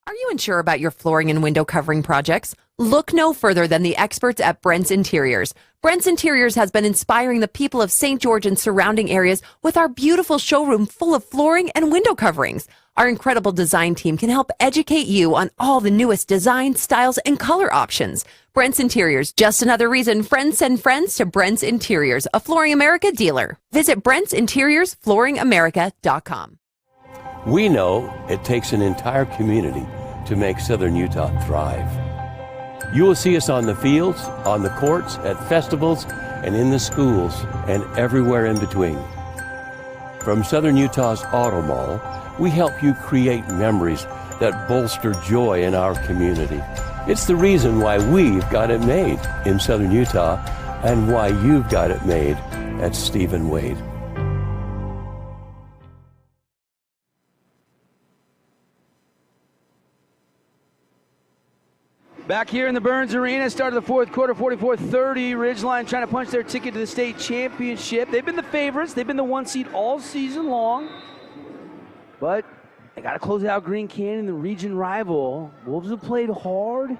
Are you unsure about your flooring and window covering projects? Look no further than the experts at Brent's Interiors. Brent's Interiors has been inspiring the people of St. George and surrounding areas with our beautiful showroom full of flooring and window coverings. Our incredible design team can help educate you on all the newest design, styles, and color options. Brent's Interiors, just another reason friends send friends to Brent's Interiors, a Flooring America dealer. Visit Brent'sInteriorsFlooringAmerica.com. We know it takes an entire community to make Southern Utah thrive. You will see us on the fields, on the courts, at festivals, and in the schools, and everywhere in between. From Southern Utah's Auto Mall, we help you create memories that bolster joy in our community. It's the reason why we've got it made in Southern Utah, and why you've got it made at Stephen Wade. Back here in the Burns Arena, start of the fourth quarter, 44-30. Ridgeline trying to punch their ticket to the state championship. They've been the favorites. They've been the 1 seed all season long. But they got to close out Green Canyon, the region rival. Wolves have played hard,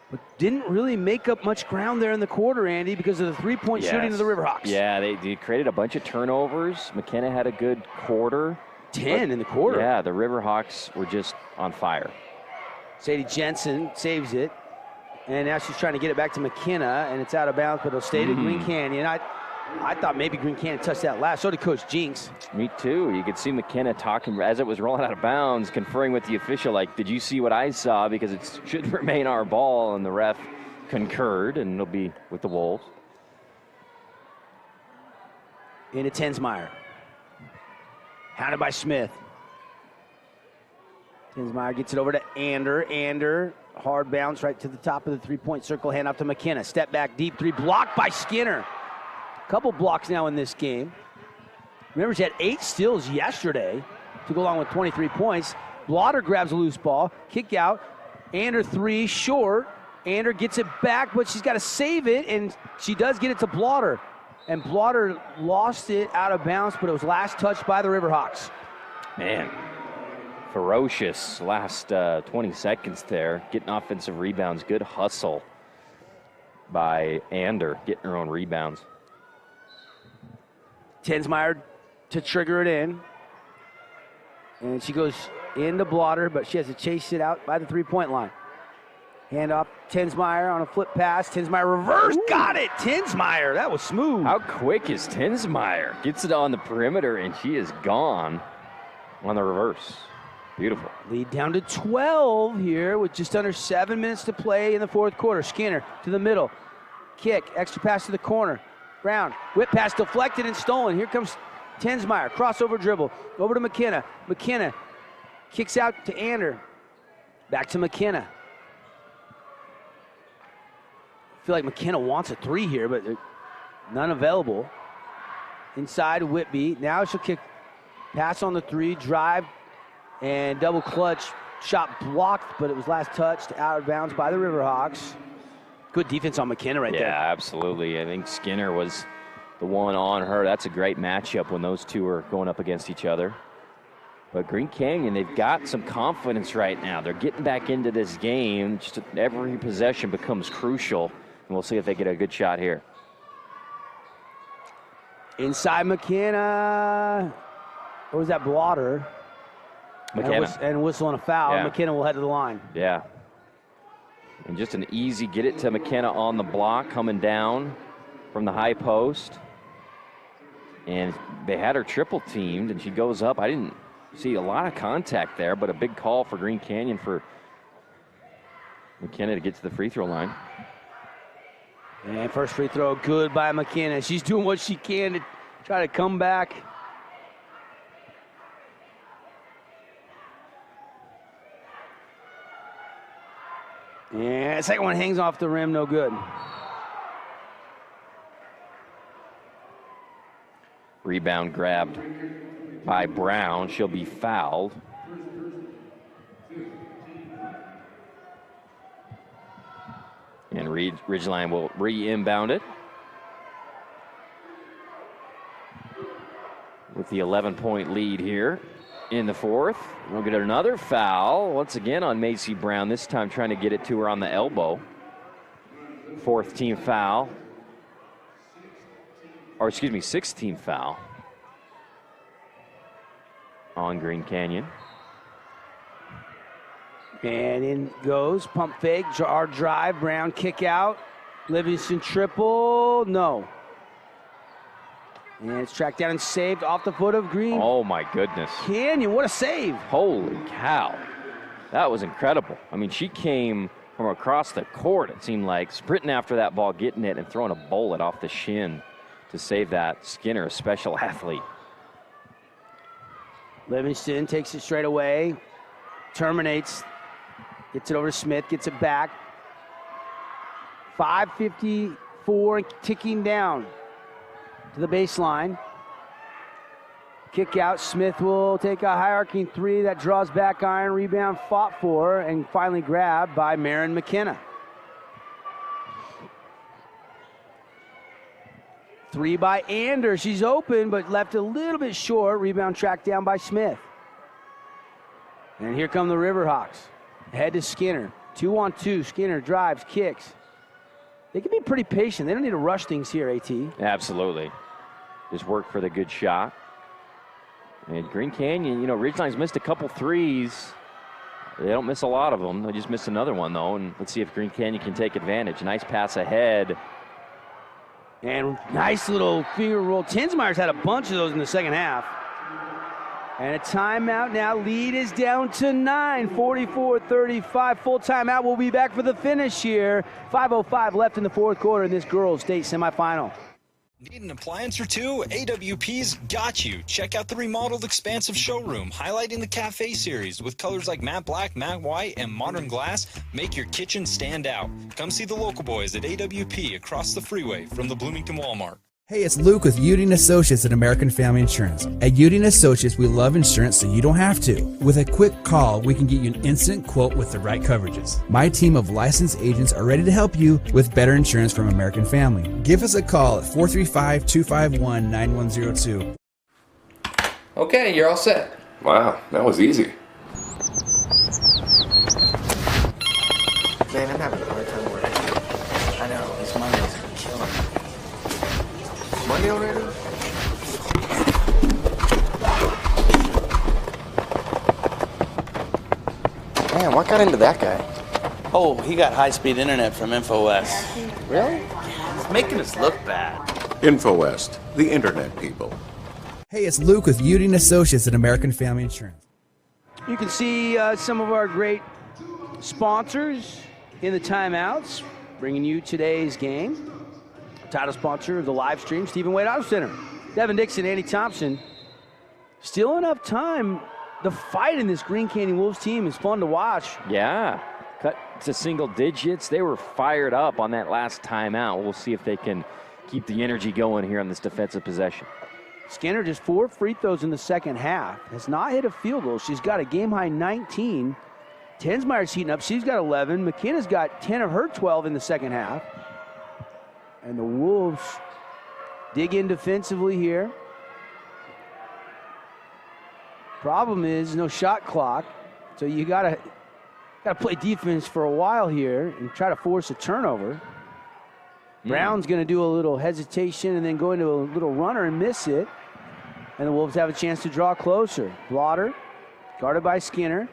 but didn't really make up much ground there in the quarter, Andy, because of the three-point shooting of the Riverhawks. Yeah, they created a bunch of turnovers. McKenna had a good quarter. 10 in the quarter. Yeah, the Riverhawks were just on fire. Sadie Jensen saves it, and now she's trying to get it back to McKenna, and it's out of bounds, but it'll stay to Green Canyon. I thought maybe Green Canyon touched that last. So did Coach Jinx. Me too. You could see McKenna talking as it was rolling out of bounds, conferring with the official, like, did you see what I saw? Because it should remain our ball, and the ref concurred, and it'll be with the Wolves. Into Tensmeyer. Hounded by Smith. Tensmeyer gets it over to Ander. Ander, hard bounce right to the top of the three-point circle, hand off to McKenna. Step back, deep three, blocked by Skinner. Couple blocks now in this game. Remember, she had 8 steals yesterday to go along with 23 points. Blotter grabs a loose ball, kick out. Ander 3, short. Ander gets it back, but she's got to save it, and she does get it to Blotter. And Blotter lost it out of bounds, but it was last touched by the Riverhawks. Man, ferocious last 20 seconds there, getting offensive rebounds. Good hustle by Ander, getting her own rebounds. Tensmeyer to trigger it in. And she goes into Blotter, but she has to chase it out by the three-point line. Hand off Tensmeyer on a flip pass. Tensmeyer reverse, got it! Tensmeyer, that was smooth. How quick is Tensmeyer? Gets it on the perimeter, and she is gone on the reverse. Beautiful. Lead down to 12 here with just under 7 minutes to play in the fourth quarter. Skinner to the middle. Kick, extra pass to the corner. Brown, whip pass deflected and stolen. Here comes Tensmeyer, crossover dribble. Over to McKenna. McKenna kicks out to Ander. Back to McKenna. I feel like McKenna wants a 3 here, but none available. Inside Whitby. Now she'll kick, pass on the 3, drive, and double clutch. Shot blocked, but it was last touched out of bounds by the Riverhawks. Good defense on McKenna right there. Yeah, absolutely. I think Skinner was the one on her. That's a great matchup when those two are going up against each other. But Green Canyon, they've got some confidence right now. They're getting back into this game. Just every possession becomes crucial, and we'll see if they get a good shot here. Inside McKenna. What was that, Blotter? McKenna. And whistle on a foul. Yeah. McKenna will head to the line. Yeah. And just an easy get it to McKenna on the block, coming down from the high post. And they had her triple teamed, and she goes up. I didn't see a lot of contact there, but a big call for Green Canyon for McKenna to get to the free throw line. And first free throw, good by McKenna. She's doing what she can to try to come back. And second one hangs off the rim, no good. Rebound grabbed by Brown. She'll be fouled. And Ridgeline will re-inbound it. With the 11-point lead here in the fourth. We'll get another foul once again on Macy Brown, this time trying to get it to her on the elbow. Fourth team foul. Or excuse me, 16th foul on Green Canyon. And in goes, pump fake, our drive, Brown kick out. Livingston triple, no. And it's tracked down and saved off the foot of Green. Oh my goodness. Canyon, what a save. Holy cow. That was incredible. I mean, she came from across the court, it seemed like, sprinting after that ball, getting it, and throwing a bullet off the shin to save that. Skinner, a special athlete. Livingston takes it straight away, terminates, gets it over to Smith, gets it back. 5:54 and ticking down to the baseline. Kick out. Smith will take a high arcing three that draws back iron. Rebound fought for and finally grabbed by Maren McKenna. Three by Ander. She's open but left a little bit short. Rebound tracked down by Smith. And here come the Riverhawks. Head to Skinner. 2-on-2. Skinner drives, kicks. They can be pretty patient. They don't need to rush things here, AT. Absolutely. Just work for the good shot. And Green Canyon, Ridgeline's missed a couple threes. They don't miss a lot of them. They just missed another one, though. And let's see if Green Canyon can take advantage. Nice pass ahead. And nice little finger roll. Tinsmeyer's had a bunch of those in the second half. And a timeout now. Lead is down to 9, 44-35. Full timeout. We'll be back for the finish here. 5:05 left in the fourth quarter in this girls' state semifinal. Need an appliance or two? AWP's got you. Check out the remodeled expansive showroom, highlighting the cafe series with colors like matte black, matte white, and modern glass. Make your kitchen stand out. Come see the local boys at AWP across the freeway from the Bloomington Walmart. Hey, it's Luke with Udine Associates at American Family Insurance. At Udine Associates, we love insurance so you don't have to. With a quick call, we can get you an instant quote with the right coverages. My team of licensed agents are ready to help you with better insurance from American Family. Give us a call at 435-251-9102. Okay, you're all set. Wow, that was easy. Man, I'm having a hard time working. I know, this Monday's killing me. Monday already? Man, what got into that guy? Oh, he got high-speed internet from InfoWest. Really? It's making us look bad. InfoWest, the internet people. Hey, it's Luke with Udine Associates at American Family Insurance. You can see some of our great sponsors in the timeouts, bringing you today's game. Title sponsor of the live stream, Stephen Wade Auto Center. Devin Dixon, Andy Thompson. Still enough time. The fight in this Green Canyon Wolves team is fun to watch. Yeah, cut to single digits. They were fired up on that last timeout. We'll see if they can keep the energy going here on this defensive possession. Skinner just 4 free throws in the second half. Has not hit a field goal. She's got a game-high 19. Tensmeyer's heating up. She's got 11. McKenna's got 10 of her 12 in the second half. And the Wolves dig in defensively here. Problem is no shot clock, so you gotta play defense for a while here and try to force a turnover. Brown's going to do a little hesitation and then go into a little runner and miss it. And the Wolves have a chance to draw closer. Blotter, guarded by Skinner,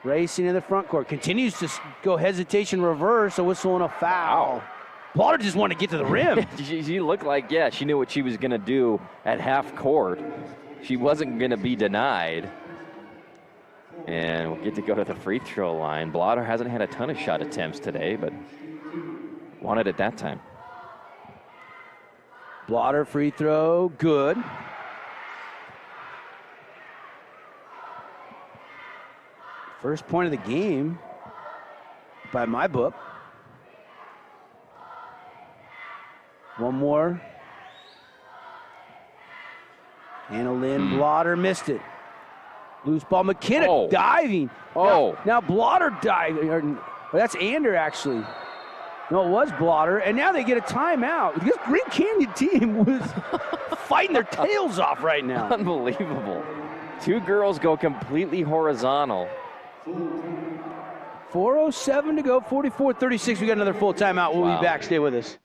racing in the front court. Continues to go hesitation reverse, a whistle and a foul. Blotter just wanted to get to the rim. She looked like, she knew what she was going to do at half court. She wasn't going to be denied. And we'll get to go to the free throw line. Blotter hasn't had a ton of shot attempts today, but wanted it that time. Blotter free throw, good. First point of the game by my book. One more. Anna Lynn Blotter missed it. Loose ball. McKenna diving. Now Blotter diving. That's Ander, actually. No, it was Blotter. And now they get a timeout. This Green Canyon team was fighting their tails off right now. Unbelievable. Two girls go completely horizontal. 4:07 to go. 44-36. We got another full timeout. We'll be back. Stay with us.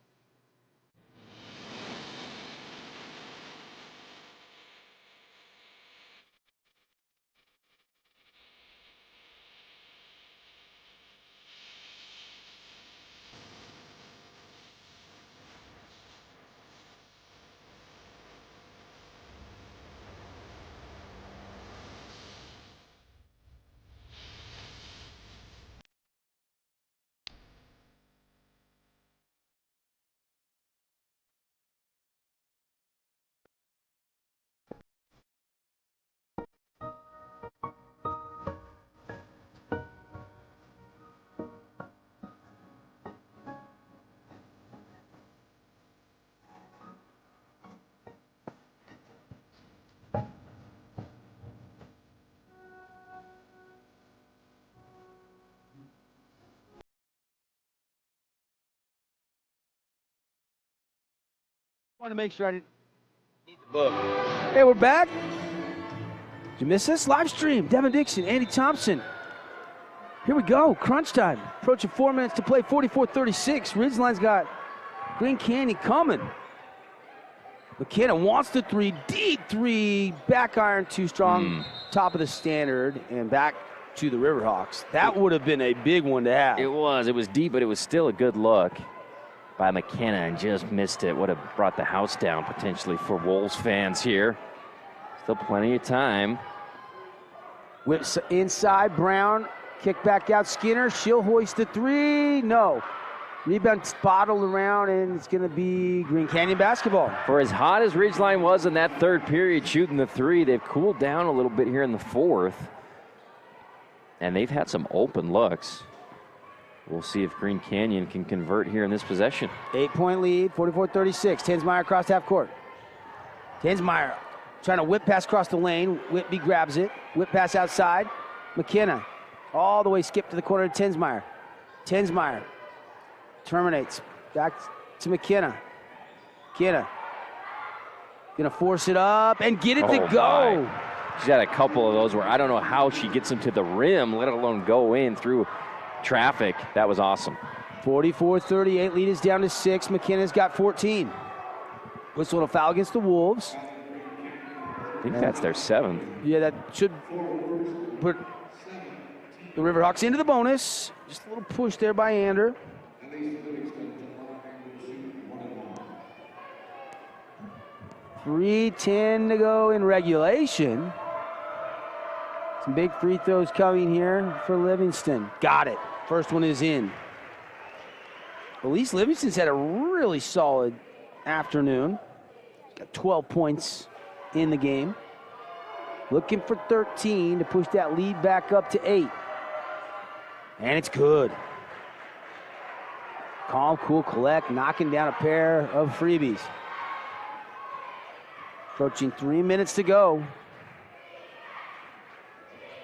Want to make sure I didn't need the book. Hey, we're back. Did you miss this? Live stream. Devin Dixon, Andy Thompson. Here we go. Crunch time. Approaching 4 minutes to play. 44-36. Ridgeline's got Green Canyon coming. McKenna wants the three. Deep three. Back iron too strong. Top of the standard. And back to the Riverhawks. That would have been a big one to have. It was. It was deep, but it was still a good look by McKenna and just missed it. Would have brought the house down potentially for Wolves fans here. Still plenty of time. Whips inside, Brown. Kick back out, Skinner. She'll hoist the three. No. Rebound bottled around, and it's going to be Green Canyon basketball. For as hot as Ridgeline was in that third period shooting the three, they've cooled down a little bit here in the fourth. And they've had some open looks. We'll see if Green Canyon can convert here in this possession. 8-point lead, 44-36. Tensmeyer across half court. Tensmeyer trying to whip pass across the lane. Whitby grabs it. Whip pass outside. McKenna all the way skipped to the corner to Tensmeyer. Tensmeyer terminates. Back to McKenna. McKenna gonna force it up and get it to go. My. She's had a couple of those where I don't know how she gets them to the rim, let alone go in through traffic. That was awesome. 44-38, lead is down to 6. McKenna's got 14. Whistle and a foul against the Wolves. I think that's their 7th. Yeah, that should put the Riverhawks into the bonus. Just a little push there by Ander. .310 to go in regulation. Some big free throws coming here for Livingston. Got it. First one is in. Elise Livingston's had a really solid afternoon. Got 12 points in the game. Looking for 13 to push that lead back up to 8. And it's good. Calm, cool, collect, knocking down a pair of freebies. Approaching 3 minutes to go.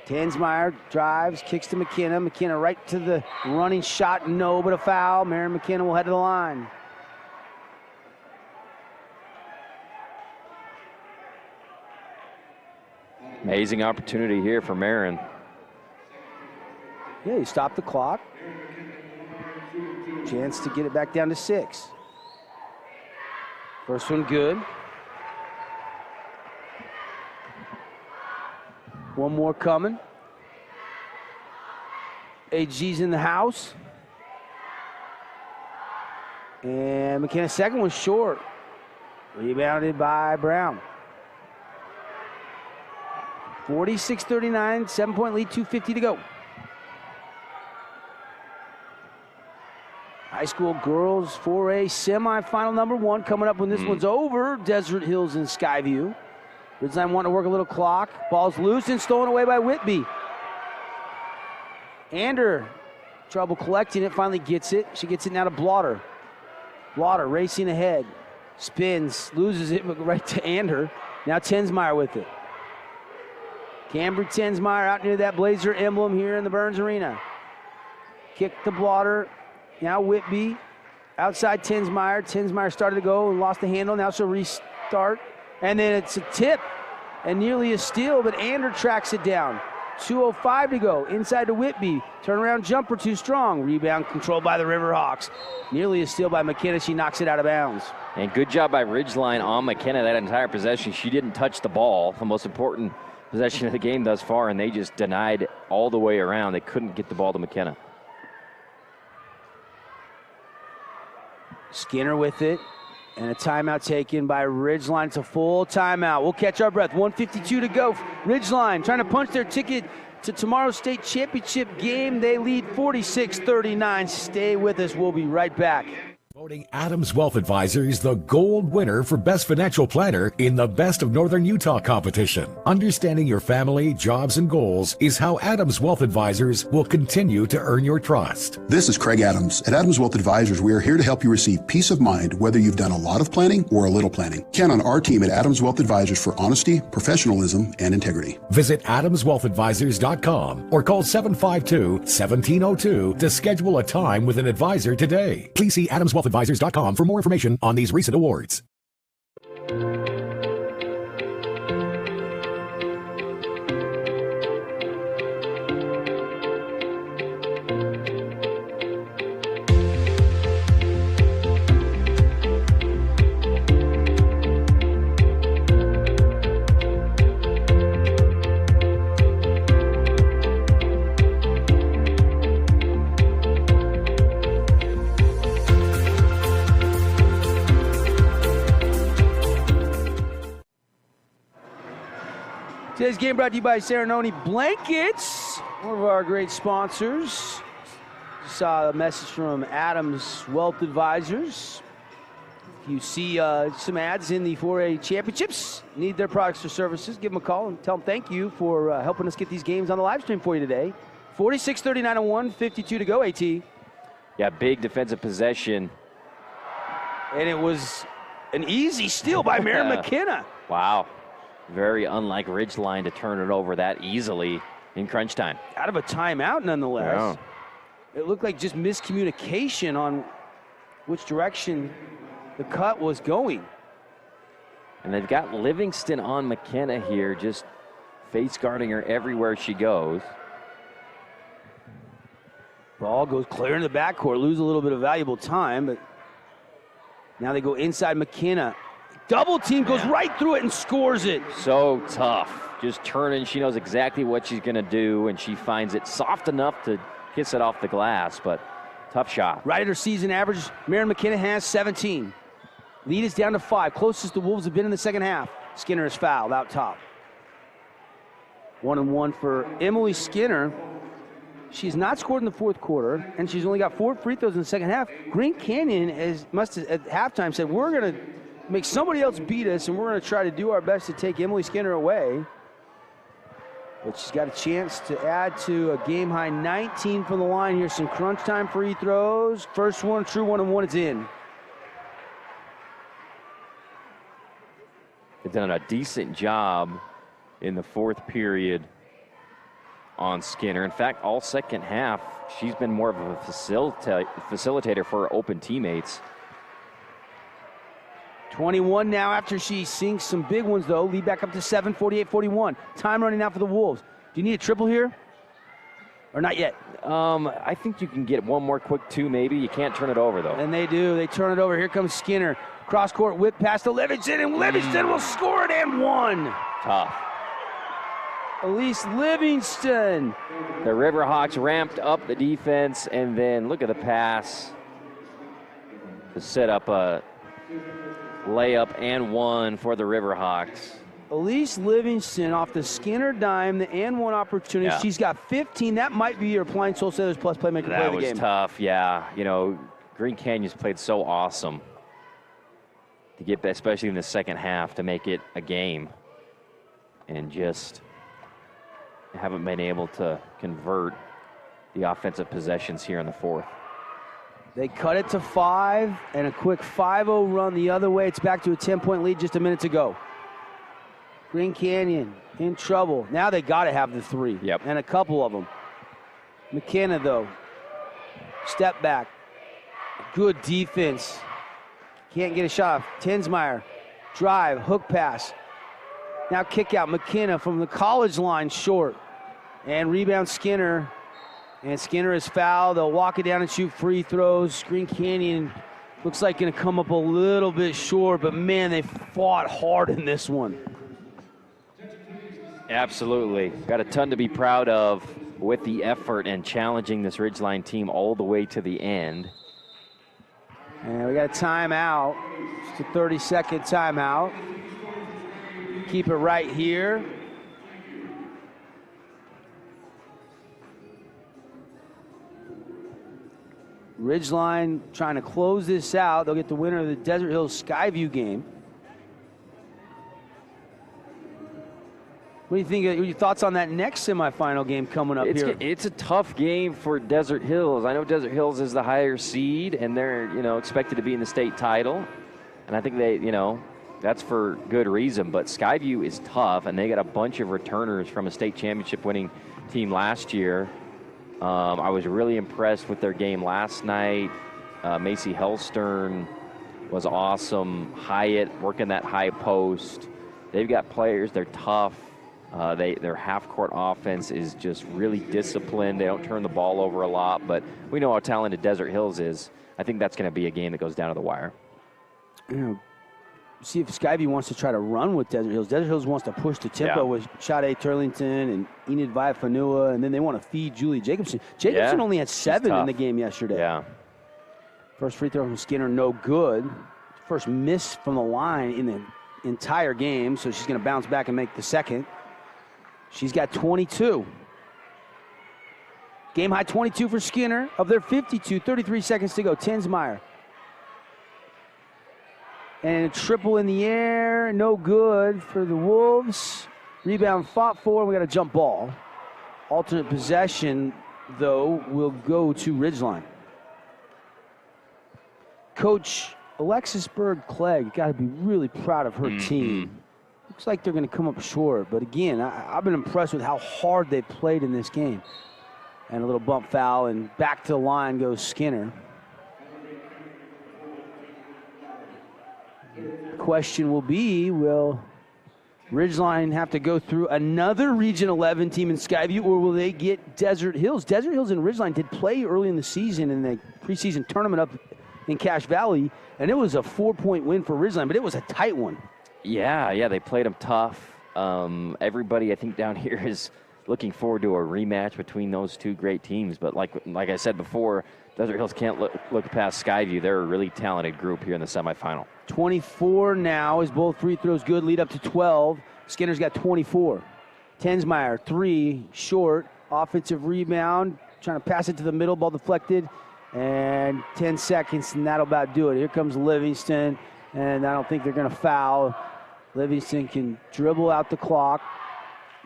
Tensmeyer drives, kicks to McKenna. McKenna right to the running shot. No, but a foul. Maren McKenna will head to the line. Amazing opportunity here for Maren. Yeah, you stop the clock. Chance to get it back down to 6. First one good. One more coming. AG's in the house. And McKenna's second was short. Rebounded by Brown. 46-39, 7-point lead, 2:50 to go. High school girls 4A semifinal number 1 coming up when this one's over. Desert Hills and Skyview. Ridgeline wanting to work a little clock. Ball's loose and stolen away by Whitby. Ander, trouble collecting it, finally gets it. She gets it now to Blotter. Blotter racing ahead. Spins, loses it, but right to Ander. Now Tensmeyer with it. Cambry Tensmeyer out near that Blazer emblem here in the Burns Arena. Kick to Blotter. Now Whitby. Outside Tensmeyer. Tensmeyer started to go and lost the handle. Now she'll restart. And then it's a tip and nearly a steal, but Ander tracks it down. 2:05 to go. Inside to Whitby. Turnaround jumper too strong. Rebound controlled by the Riverhawks. Nearly a steal by McKenna. She knocks it out of bounds. And good job by Ridgeline on McKenna that entire possession. She didn't touch the ball. The most important possession of the game thus far, and they just denied all the way around. They couldn't get the ball to McKenna. Skinner with it. And a timeout taken by Ridgeline. It's a full timeout. We'll catch our breath. 1:52 to go. Ridgeline trying to punch their ticket to tomorrow's state championship game. They lead 46-39. Stay with us. We'll be right back. Voting Adams Wealth Advisors the gold winner for Best Financial Planner in the Best of Northern Utah competition. Understanding your family, jobs, and goals is how Adams Wealth Advisors will continue to earn your trust. This is Craig Adams. At Adams Wealth Advisors, we are here to help you receive peace of mind whether you've done a lot of planning or a little planning. Count on our team at Adams Wealth Advisors for honesty, professionalism, and integrity. Visit adamswealthadvisors.com or call 752-1702 to schedule a time with an advisor today. Please see adamswealthadvisors.com for more information on these recent awards. Today's game brought to you by Serenoni Blankets, one of our great sponsors. Saw a message from Adams Wealth Advisors. If you see some ads in the 4A championships, need their products or services, give them a call and tell them thank you for helping us get these games on the live stream for you today. 46-39-1, 52 to go, AT. Yeah, big defensive possession. And it was an easy steal by Maren McKenna. Wow. Very unlike Ridgeline to turn it over that easily in crunch time. Out of a timeout, nonetheless. Yeah. It looked like just miscommunication on which direction the cut was going. And they've got Livingston on McKenna here, just face guarding her everywhere she goes. Ball goes clear in the backcourt, lose a little bit of valuable time, but now they go inside McKenna. Double team goes right through it and scores it. So tough. Just turning, she knows exactly what she's gonna do, and she finds it soft enough to kiss it off the glass, but tough shot. Right at her season average, Maren McKenna has 17. Lead is down to 5. Closest the Wolves have been in the second half. Skinner is fouled out top. 1-1 for Emily Skinner. She's not scored in the fourth quarter, and she's only got 4 free throws in the second half. Green Canyon must have at halftime said, we're going to make somebody else beat us, and we're going to try to do our best to take Emily Skinner away. But she's got a chance to add to a game-high 19 from the line here. Some crunch time free throws. First one, true 1-1, it's in. They've done a decent job in the fourth period on Skinner. In fact, all second half, she's been more of a facilitator for her open teammates. 21 now after she sinks some big ones, though. Lead back up to 7, 48-41. Time running out for the Wolves. Do you need a triple here? Or not yet? I think you can get one more quick two, maybe. You can't turn it over, though. And they do. They turn it over. Here comes Skinner. Cross-court whip pass to Livingston, and Livingston will score it and one. Tough. Elise Livingston. The Riverhawks ramped up the defense, and then look at the pass to set up a layup and one for the Riverhawks. Elise Livingston off the Skinner dime, the and one opportunity. Yeah. She's got 15. That might be your Applying Soul Sailors Plus playmaker play of the game. That was tough, yeah. You know, Green Canyon's played so awesome to get, especially in the second half, to make it a game, and just haven't been able to convert the offensive possessions here in the fourth. They cut it to 5, and a quick 5-0 run the other way. It's back to a 10-point lead just a minute to go. Green Canyon in trouble. Now they got to have the 3. Yep. And a couple of them. McKenna, though, step back. Good defense. Can't get a shot off. Tensmeyer, drive, hook pass. Now kick out. McKenna from the college line short. And rebound Skinner. And Skinner is fouled. They'll walk it down and shoot free throws. Green Canyon looks like going to come up a little bit short, but man, they fought hard in this one. Absolutely. Got a ton to be proud of with the effort and challenging this Ridgeline team all the way to the end. And we got a timeout. Just a 30-second timeout. Keep it right here. Ridgeline trying to close this out. They'll get the winner of the Desert Hills Skyview game. What do you think? What are your thoughts on that next semifinal game coming up here? It's a tough game for Desert Hills. I know Desert Hills is the higher seed, and they're expected to be in the state title, and I think they that's for good reason. But Skyview is tough, and they got a bunch of returners from a state championship winning team last year. I was really impressed with their game last night. Macy Hellstern was awesome. Hyatt working that high post. They've got players. They're tough. Their half-court offense is just really disciplined. They don't turn the ball over a lot, but we know how talented Desert Hills is. I think that's going to be a game that goes down to the wire. See if Skyview wants to try to run with Desert Hills. Desert Hills wants to push the tempo with Sade Turlington and Enid Viafanua, and then they want to feed Julie Jacobson. Jacobson only had 7 in the game yesterday. Yeah. First free throw from Skinner, no good. First miss from the line in the entire game, so she's going to bounce back and make the second. She's got 22. Game high 22 for Skinner. Of their 52, 33 seconds to go. Tensmeyer. And a triple in the air. No good for the Wolves. Rebound fought for. We got a jump ball. Alternate possession, though, will go to Ridgeline. Coach Alexis Berg-Clegg, got to be really proud of her team. Looks like they're going to come up short. But again, I've been impressed with how hard they played in this game. And a little bump foul, and back to the line goes Skinner. Question will be, will Ridgeline have to go through another Region 11 team in Skyview, or will they get Desert Hills? Desert Hills and Ridgeline did play early in the season in the preseason tournament up in Cache Valley, and it was a 4-point win for Ridgeline, but it was a tight one. Yeah, they played them tough. Everybody, I think, down here is looking forward to a rematch between those two great teams. But like I said before, Desert Hills can't look past Skyview. They're a really talented group here in the semifinal. 24 now is both free throws good, lead up to 12. Skinner's got 24. Tensmeyer, 3, short. Offensive rebound, trying to pass it to the middle, ball deflected. And 10 seconds, and that'll about do it. Here comes Livingston, and I don't think they're going to foul. Livingston can dribble out the clock.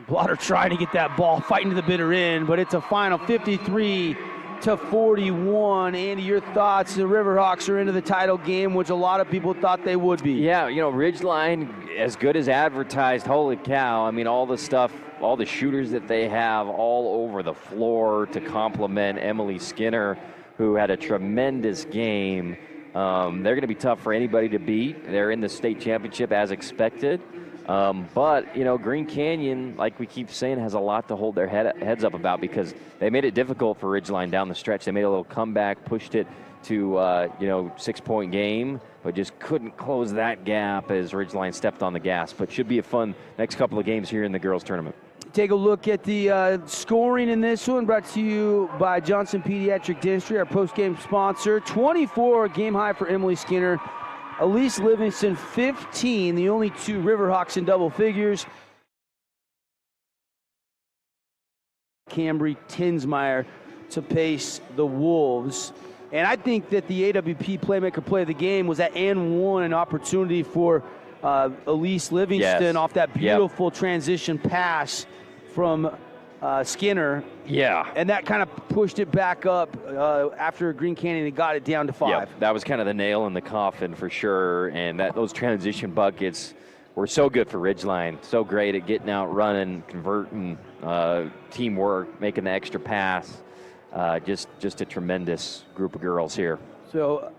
Blotter trying to get that ball, fighting to the bitter end, but it's a final 53-41. Andy, your thoughts? The Riverhawks are into the title game, which a lot of people thought they would be. Yeah, Ridgeline, as good as advertised. Holy cow. I mean, all the stuff, all the shooters that they have all over the floor to complement Emily Skinner, who had a tremendous game. They're going to be tough for anybody to beat. They're in the state championship as expected. But, Green Canyon, like we keep saying, has a lot to hold their heads up about, because they made it difficult for Ridgeline down the stretch. They made a little comeback, pushed it to, 6-point game, but just couldn't close that gap as Ridgeline stepped on the gas. But should be a fun next couple of games here in the girls' tournament. Take a look at the scoring in this one, brought to you by Johnson Pediatric Dentistry, our post-game sponsor. 24, game high for Emily Skinner. Elise Livingston, 15, the only two Riverhawks in double figures. Cambry Tensmeyer to pace the Wolves. And I think that the AWP Playmaker Play of the Game was that and one, an opportunity for Elise Livingston off that beautiful transition pass from Skinner. Yeah. And that kind of pushed it back up after Green Canyon and got it down to 5. Yeah, that was kind of the nail in the coffin for sure. And those transition buckets were so good for Ridgeline. So great at getting out, running, converting, teamwork, making the extra pass. Just a tremendous group of girls here. So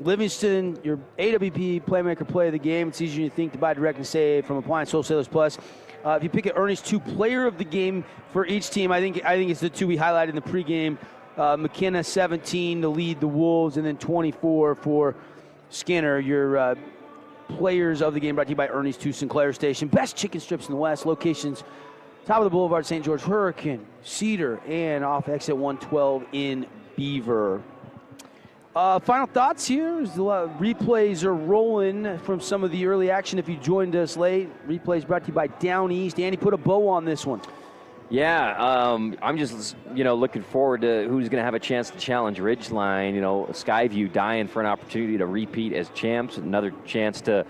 Livingston, your AWP Playmaker Play of the Game. It's easier than you think to buy direct and save from Appliance Wholesalers Plus. If you pick an Ernie's 2 player of the game for each team, I think it's the 2 we highlighted in the pregame. McKenna, 17 to lead the Wolves, and then 24 for Skinner. Your players of the game brought to you by Ernie's 2 Sinclair Station. Best chicken strips in the West. Locations, top of the Boulevard, St. George, Hurricane, Cedar, and off exit 112 in Beaver. Final thoughts here. A lot of replays are rolling from some of the early action. If you joined us late, replays brought to you by Down East. Andy, put a bow on this one. Yeah, I'm just looking forward to who's going to have a chance to challenge Ridgeline. Skyview dying for an opportunity to repeat as champs, another chance to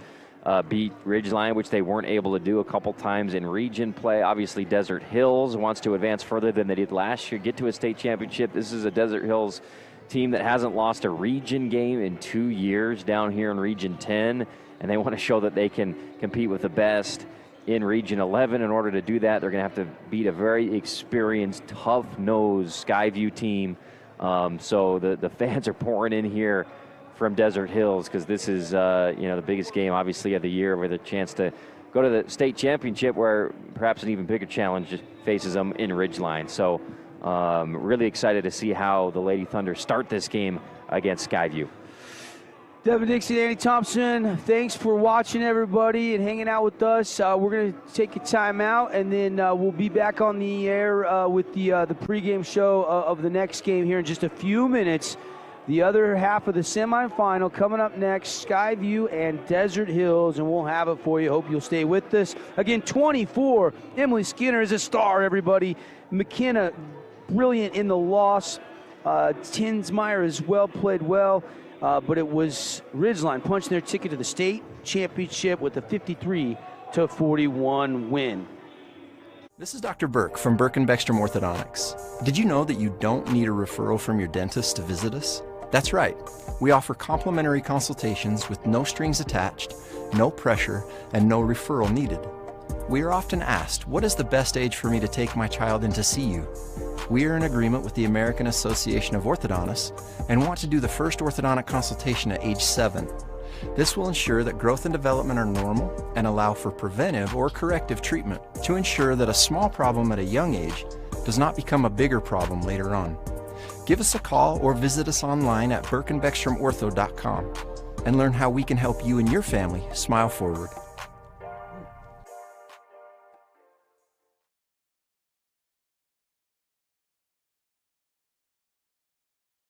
beat Ridgeline, which they weren't able to do a couple times in region play. Obviously, Desert Hills wants to advance further than they did last year, get to a state championship. This is a Desert Hills team that hasn't lost a region game in 2 years down here in Region 10, and they want to show that they can compete with the best in Region 11. In order to do that, they're going to have to beat a very experienced, tough-nosed Skyview team. So the fans are pouring in here from Desert Hills, because this is the biggest game, obviously, of the year, with a chance to go to the state championship, where perhaps an even bigger challenge faces them in Ridgeline. So really excited to see how the Lady Thunder start this game against Skyview. Devin Dixie, Andy Thompson, thanks for watching, everybody, and hanging out with us. We're going to take a time out, and then we'll be back on the air with the pregame show of the next game here in just a few minutes. The other half of the semifinal coming up next, Skyview and Desert Hills, and we'll have it for you. Hope you'll stay with us. Again, 24, Emily Skinner is a star, everybody. McKenna, brilliant in the loss. Tinsmeyer as well, played well, but it was Ridgeline punching their ticket to the state championship with a 53-41 win. This is Dr. Burke from Burke & Beckstrom Orthodontics. Did you know that you don't need a referral from your dentist to visit us? That's right. We offer complimentary consultations with no strings attached, no pressure, and no referral needed. We are often asked, what is the best age for me to take my child in to see you? We are in agreement with the American Association of Orthodontists and want to do the first orthodontic consultation at age 7. This will ensure that growth and development are normal and allow for preventive or corrective treatment to ensure that a small problem at a young age does not become a bigger problem later on. Give us a call or visit us online at burkeandbeckstromortho.com and learn how we can help you and your family smile forward.